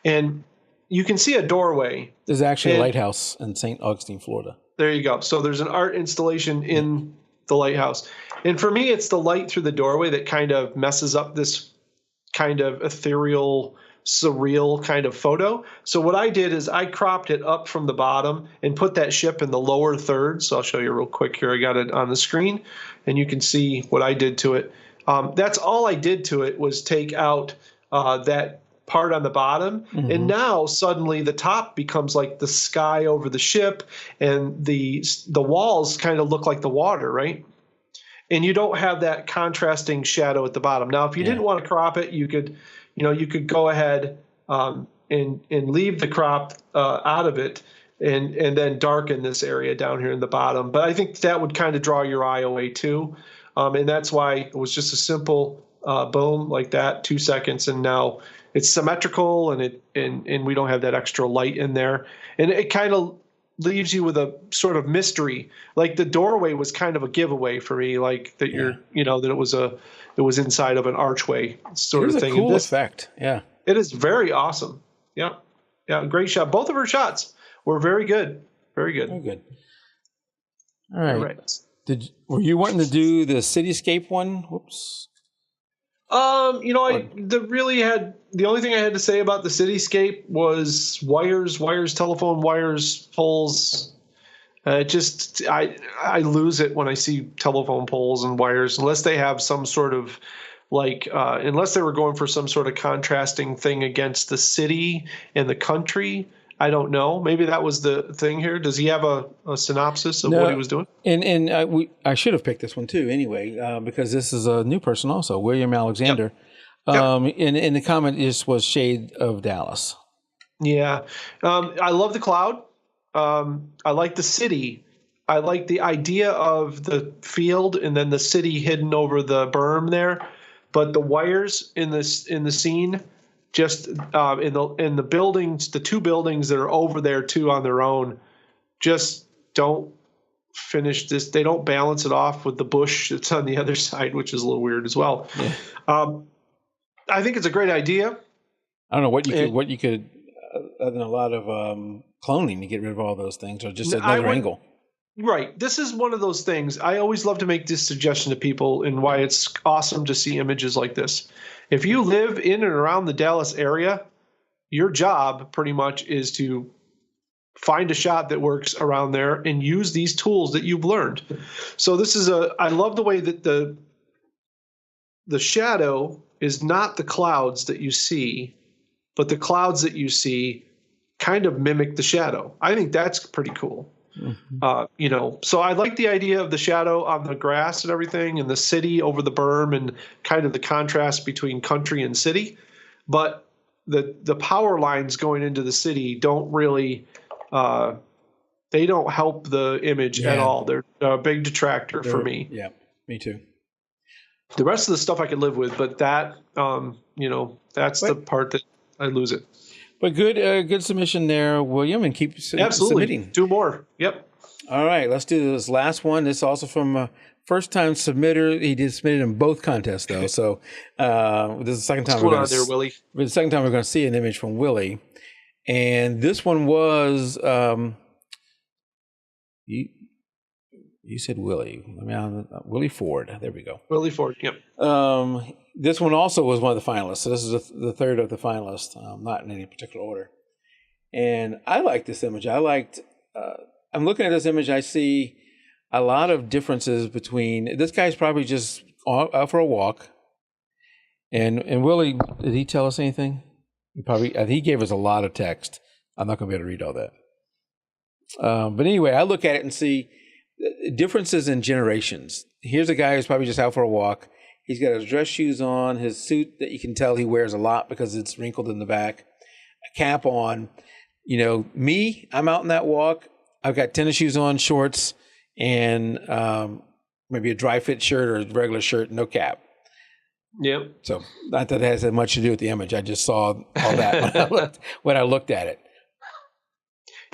B: And you can see a doorway.
A: There's actually a lighthouse in St. Augustine, Florida.
B: There you go. So there's an art installation in the lighthouse. And for me, it's the light through the doorway that kind of messes up this kind of ethereal, surreal kind of photo. So what I did is I cropped it up from the bottom and put that ship in the lower third. So I'll show you real quick here. I got it on the screen and you can see what I did to it. That's all I did to it was take out that part on the bottom. And now suddenly the top becomes like the sky over the ship and the walls kind of look like the water, right? And you don't have that contrasting shadow at the bottom. Now, if you didn't want to crop it, you could go ahead and leave the crop out of it and then darken this area down here in the bottom. But I think that would kind of draw your eye away too. And that's why it was just a simple boom like that, 2 seconds, and now it's symmetrical and we don't have that extra light in there. And it kind of leaves you with a sort of mystery. Like the doorway was kind of a giveaway for me, like that that it was inside of an archway sort of thing.
A: It was a cool effect. Yeah.
B: It is very awesome. Yeah. Yeah. Great shot. Both of her shots were very good. Very good.
A: Very good. All right. Were you wanting to do the cityscape one? Whoops.
B: The only thing I had to say about the cityscape was wires, telephone wires, poles. I lose it when I see telephone poles and wires, unless they have some sort of unless they were going for some sort of contrasting thing against the city and the country. I don't know. Maybe that was the thing here. Does he have a synopsis of what he was doing?
A: And I should have picked this one too anyway, because this is a new person also, William Alexander. Yep. In the comment, this was Shade of Dallas. Yeah.
B: I love the cloud. I like the city. I like the idea of the field and then the city hidden over the berm there. But the wires in the scene, just in the buildings, the two buildings that are over there too on their own, just don't finish this. They don't balance it off with the bush that's on the other side, which is a little weird as well. Yeah. I think it's a great idea.
A: I don't know what you could other than a lot of cloning to get rid of all those things, or just another angle.
B: Right. This is one of those things. I always love to make this suggestion to people and why it's awesome to see images like this. If you live in and around the Dallas area, your job pretty much is to find a shot that works around there and use these tools that you've learned. So I love the way that the shadow is not the clouds that you see, but the clouds that you see kind of mimic the shadow. I think that's pretty cool. Mm-hmm. So I like the idea of the shadow on the grass and everything, and the city over the berm, and kind of the contrast between country and city. But the power lines going into the city don't really, they don't help the image at all. They're a big detractor for me.
A: Yeah, me too.
B: The rest of the stuff I could live with, but that, that's the part that I lose it.
A: But good submission there, William, and keep submitting.
B: Do more. Yep.
A: All right, let's do this last one. This is also from a first-time submitter. He did submit in both contests, though. So this is the second time
B: we're going to Willie.
A: The second time we're going to see an image from Willie, and this one was you said Willie. I mean, Willie Ford. There we go.
B: Willie Ford. Yep.
A: This one also was one of the finalists. So this is the third of the finalists, not in any particular order. And I like this image. I'm looking at this image. I see a lot of differences between, this guy's probably just out for a walk. And Willie, did he tell us anything? He gave us a lot of text. I'm not going to be able to read all that. But anyway, I look at it and see differences in generations. Here's a guy who's probably just out for a walk. He's got his dress shoes on, his suit that you can tell he wears a lot because it's wrinkled in the back, a cap on. Me, I'm out in that walk. I've got tennis shoes on, shorts, and maybe a dry fit shirt or a regular shirt, no cap.
B: Yep.
A: So not that it has much to do with the image. I just saw all that when I looked at it.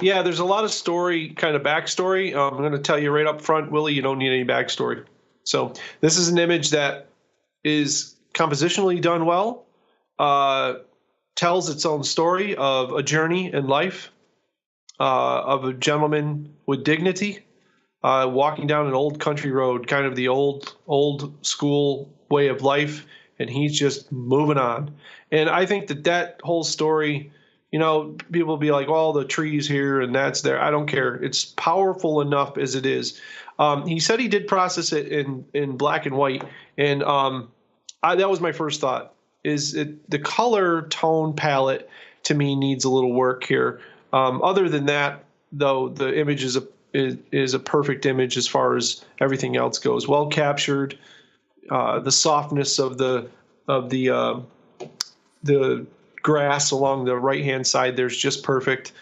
B: Yeah, there's a lot of story, kind of backstory. I'm going to tell you right up front, Willie, you don't need any backstory. So this is an image that is compositionally done well, tells its own story of a journey in life, of a gentleman with dignity, walking down an old country road, kind of the old school way of life, and he's just moving on. And I think that whole story, people will be like, well, the trees here and that's there. I don't care. It's powerful enough as it is. He said he did process it in black and white, and that was my first thought. The color tone palette to me needs a little work here. Other than that, though, the image is a perfect image as far as everything else goes. Well captured. The softness of the grass along the right-hand side there's just perfect.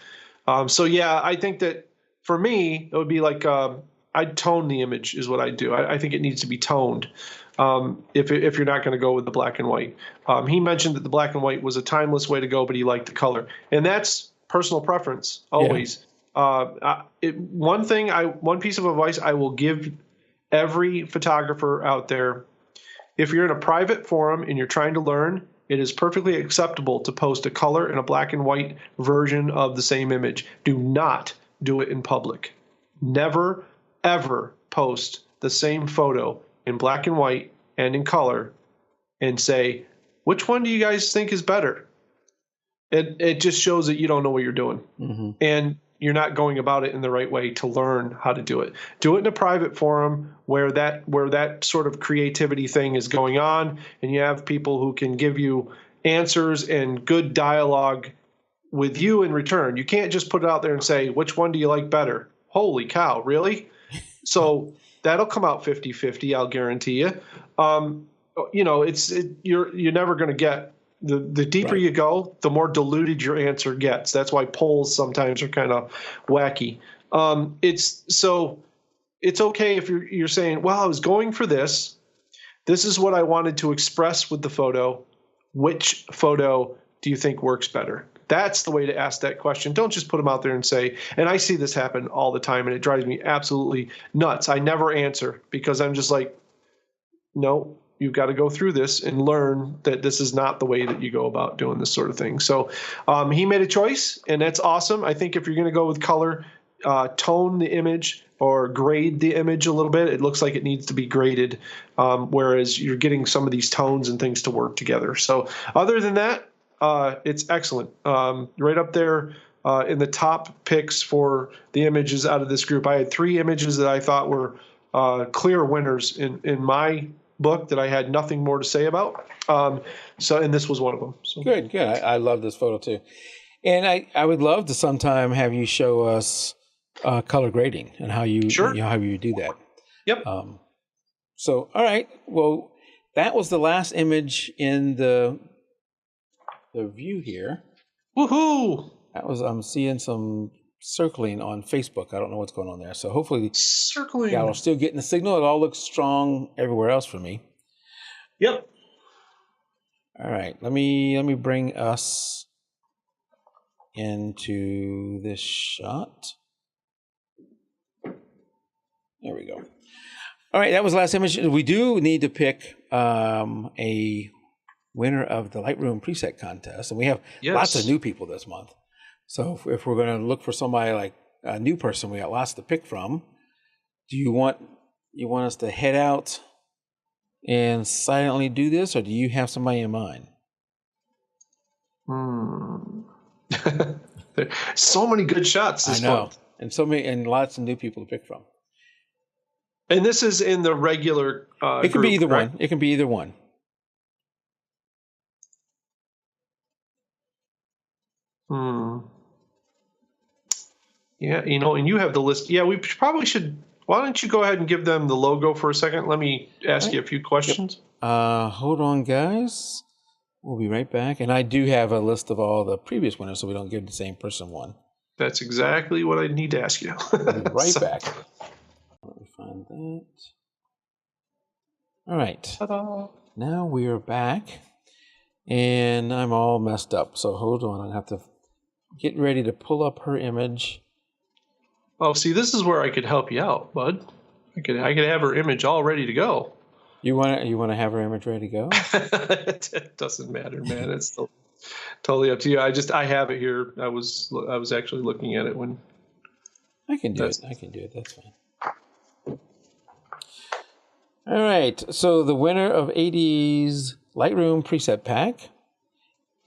B: So yeah, I think that for me, it would be like I'd tone the image is what I'd do. I think it needs to be toned if you're not going to go with the black and white. He mentioned that the black and white was a timeless way to go, but he liked the color. And that's personal preference always. Yeah. One piece of advice I will give every photographer out there: if you're in a private forum and you're trying to learn, it is perfectly acceptable to post a color and a black and white version of the same image. Do not do it in public. Never, ever post the same photo in black and white and in color and say, which one do you guys think is better? It just shows that you don't know what you're doing. Mm-hmm. And you're not going about it in the right way to learn how to do it. Do it in a private forum where that sort of creativity thing is going on, and you have people who can give you answers and good dialogue with you in return. You can't just put it out there and say, which one do you like better? Holy cow, really? So that'll come out 50-50, I'll guarantee you. You're never going to get the deeper you go, the more diluted your answer gets. That's why polls sometimes are kind of wacky. It's okay if you're saying, well, I was going for this. This is what I wanted to express with the photo. Which photo do you think works better? That's the way to ask that question. Don't just put them out there and say, and I see this happen all the time, and it drives me absolutely nuts. I never answer because I'm just like, no, you've got to go through this and learn that this is not the way that you go about doing this sort of thing. So he made a choice, and that's awesome. I think if you're going to go with color, tone the image or grade the image a little bit. It looks like it needs to be graded, whereas you're getting some of these tones and things to work together. So other than that, it's excellent. Right up there in the top picks for the images out of this group. I had 3 images that I thought were clear winners in my book that I had nothing more to say about. And this was one of them. So.
A: Good. I love this photo too. And I would love to sometime have you show us color grading and how you do that.
B: Yep.
A: So, all right. Well, that was the last image in the view here.
B: Woohoo!
A: I'm seeing some circling on Facebook. I don't know what's going on there. So hopefully
B: circling.
A: Y'all are still getting the signal. It all looks strong everywhere else for me.
B: Yep.
A: All right. Let me bring us into this shot. There we go. All right, that was the last image. We do need to pick a winner of the Lightroom preset contest, and we have lots of new people this month. So if we're going to look for somebody like a new person, we got lots to pick from. Do you want us to head out and silently do this, or do you have somebody in mind?
B: So many good shots this month.
A: And lots of new people to pick from.
B: And this is in the regular
A: it can be either one. It can be either one.
B: Yeah, and you have the list. Yeah, we probably should. Why don't you go ahead and give them the logo for a second? Let me ask you a few questions.
A: Yep. Hold on, guys. We'll be right back. And I do have a list of all the previous winners, so we don't give the same person one.
B: That's exactly what I need to ask you.
A: We'll be right back. Let me find that. All right.
B: Ta-da.
A: now we are back, and I'm all messed up. So hold on, I have to get ready to pull up her image.
B: Oh, see, this is where I could help you out, bud. I could have her image all ready to go.
A: You want to have her image ready to go?
B: It doesn't matter, man. It's still totally up to you. I have it here. I was actually looking at it when.
A: I can do it. That's fine. All right. So the winner of AD's Lightroom preset pack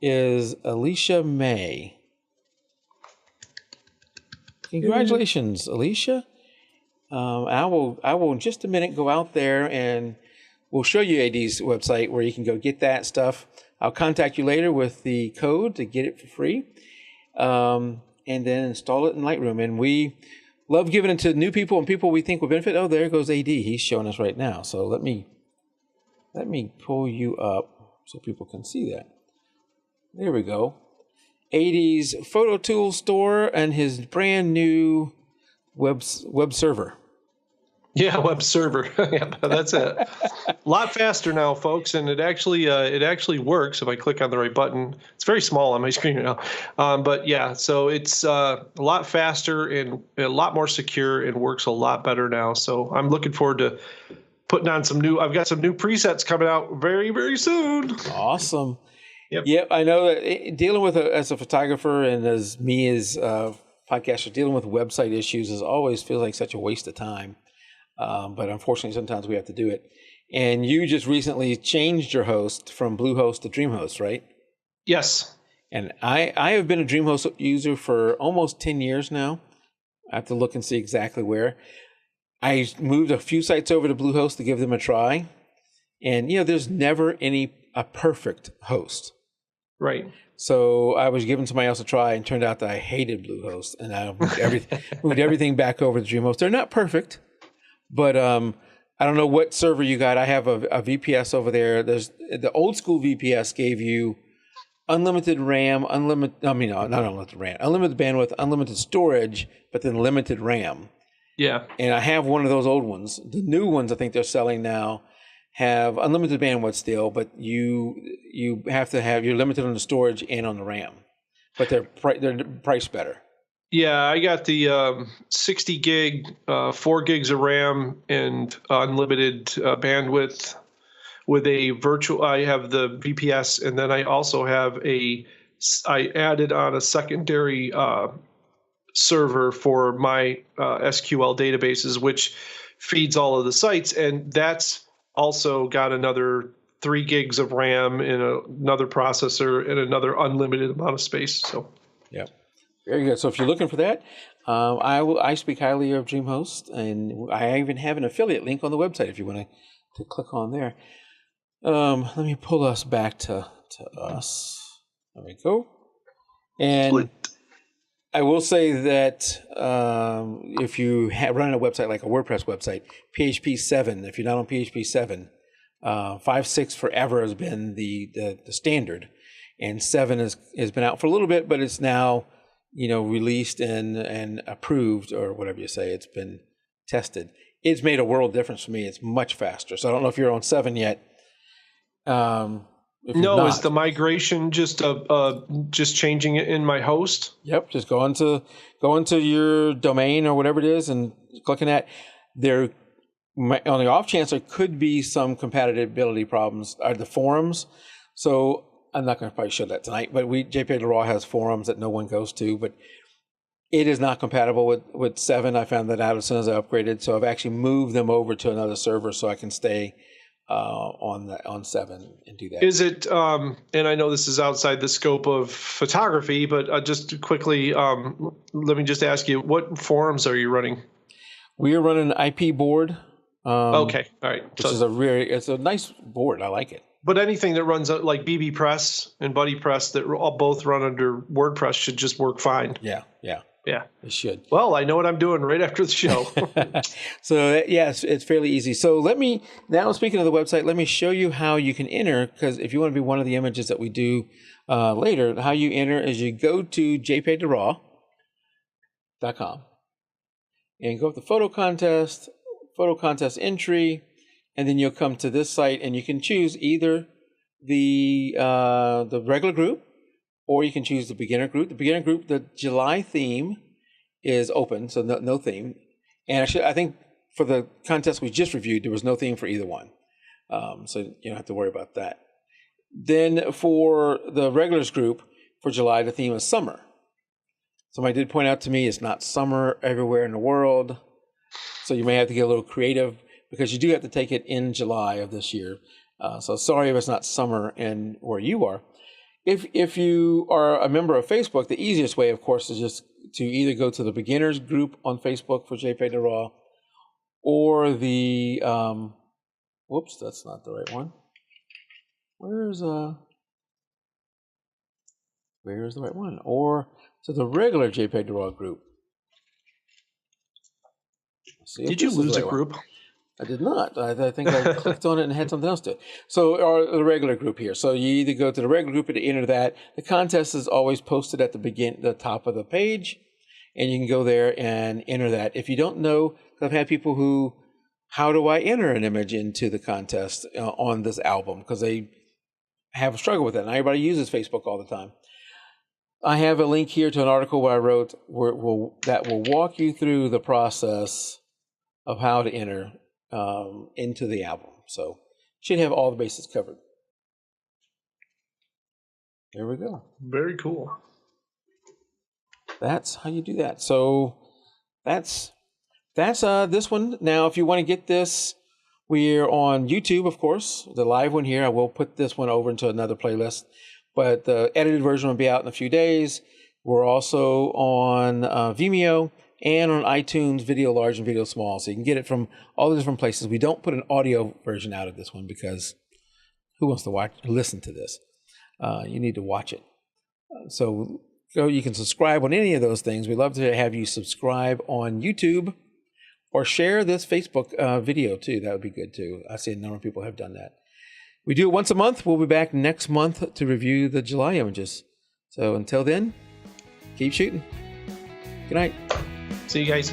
A: is Alicia May. Congratulations, Alicia. I will in just a minute go out there and we'll show you AD's website where you can go get that stuff. I'll contact you later with the code to get it for free, and then install it in Lightroom. And we love giving it to new people and people we think will benefit. Oh, there goes AD. He's showing us right now. So let me pull you up so people can see that. There we go. AD's Photo Tool Store and his brand new web server.
B: Yeah, web server. Yeah, that's it. A lot faster now, folks, and it actually works if I click on the right button. It's very small on my screen right now, but yeah, so it's a lot faster and a lot more secure and works a lot better now. So I'm looking forward to putting on I've got some new presets coming out very, very soon.
A: Awesome.
B: Yep.
A: I know that dealing with as a photographer and as me as a podcaster, dealing with website issues always feels like such a waste of time. But unfortunately, sometimes we have to do it. And you just recently changed your host from Bluehost to DreamHost, right?
B: Yes.
A: And I have been a DreamHost user for almost 10 years now. I have to look and see exactly where. I moved a few sites over to Bluehost to give them a try. And, there's never a perfect host.
B: Right.
A: So I was giving somebody else a try and turned out that I hated Bluehost. And I moved everything back over to DreamHost. They're not perfect. But I don't know what server you got. I have a VPS over there. There's the old school VPS gave you unlimited RAM, not unlimited RAM, unlimited bandwidth, unlimited storage, but then limited RAM.
B: Yeah.
A: And I have one of those old ones. The new ones I think they're selling now have unlimited bandwidth still, but you have to have, you're limited on the storage and on the RAM. But they're priced better.
B: Yeah, I got the 60 gig, 4 gigs of RAM, and unlimited bandwidth with a virtual. I have the VPS, and then I also have I added on a secondary server for my SQL databases, which feeds all of the sites, and that's also got another 3 gigs of RAM and another processor and another unlimited amount of space. So,
A: yeah. Very good. So if you're looking for that, I speak highly of DreamHost, and I even have an affiliate link on the website if you want to click on there. Let me pull us back to us. There we go. And I will say that if you run a website like a WordPress website, PHP 7, if you're not on PHP 7, 5.6 forever has been the standard, and 7 has been out for a little bit, but it's now released and approved, or whatever you say. It's been tested. It's made a world difference for me. It's much faster. So I don't know if you're on 7 yet.
B: No, is the migration just changing it in my host?
A: Yep, just go into your domain or whatever it is and clicking that. There, on the off chance there could be some compatibility problems, are the forums. So I'm not going to probably show that tonight, but jpeg2RAW has forums that no one goes to, but it is not compatible with 7. I found that out as soon as I upgraded, so I've actually moved them over to another server so I can stay on 7 and do that. Is it,
B: and I know this is outside the scope of photography, but just quickly, let me just ask you, what forums are you running?
A: We are running an IP board.
B: Okay, all right.
A: Which is it's a nice board. I like it.
B: But anything that runs like BB Press and Buddy Press that both run under WordPress should just work fine.
A: Yeah. It should.
B: Well, I know what I'm doing right after the show.
A: So yes, it's fairly easy. So now speaking of the website, let me show you how you can enter, because if you want to be one of the images that we do later, how you enter is you go to jpeg2RAW.com and go up to photo contest entry. and then you'll come to this site, and you can choose either the regular group, or you can choose the beginner group. The beginner group, the July theme is open, so no theme. And actually, I think for the contest we just reviewed, there was no theme for either one, so you don't have to worry about that. Then for the regulars group for July, the theme is summer. Somebody did point out to me it's not summer everywhere in the world, so you may have to get a little creative because you do have to take it in July of this year. So sorry if it's not summer in where you are. If you are a member of Facebook, the easiest way, of course, is just to either go to the beginners group on Facebook for jpeg2RAW, or the whoops, that's not the right one. Where's the right one? Or to the regular jpeg2RAW group.
B: Did you lose a group?
A: I did not. I think I clicked on it and had something else to it. So the regular group here. So you either go to the regular group and enter that. The contest is always posted at the top of the page, and you can go there and enter that. If you don't know, I've had people who, how do I enter an image into the contest on this album? Because they have a struggle with it. Not everybody uses Facebook all the time. I have a link here to an article where I wrote that will walk you through the process of how to enter into the album. So should have all the bases covered. There we go.
B: Very cool.
A: That's how you do that. So that's this one. Now, if you want to get this, we're on YouTube, of course, the live one here. I will put this one over into another playlist, but the edited version will be out in a few days. We're also on Vimeo and on iTunes, video large and video small. So you can get it from all the different places. We don't put an audio version out of this one because who wants to listen to this? You need to watch it. So you can subscribe on any of those things. We'd love to have you subscribe on YouTube or share this Facebook video too. That would be good too. I see a number of people have done that. We do it once a month. We'll be back next month to review the July images. So until then, keep shooting. Good night.
B: See you guys.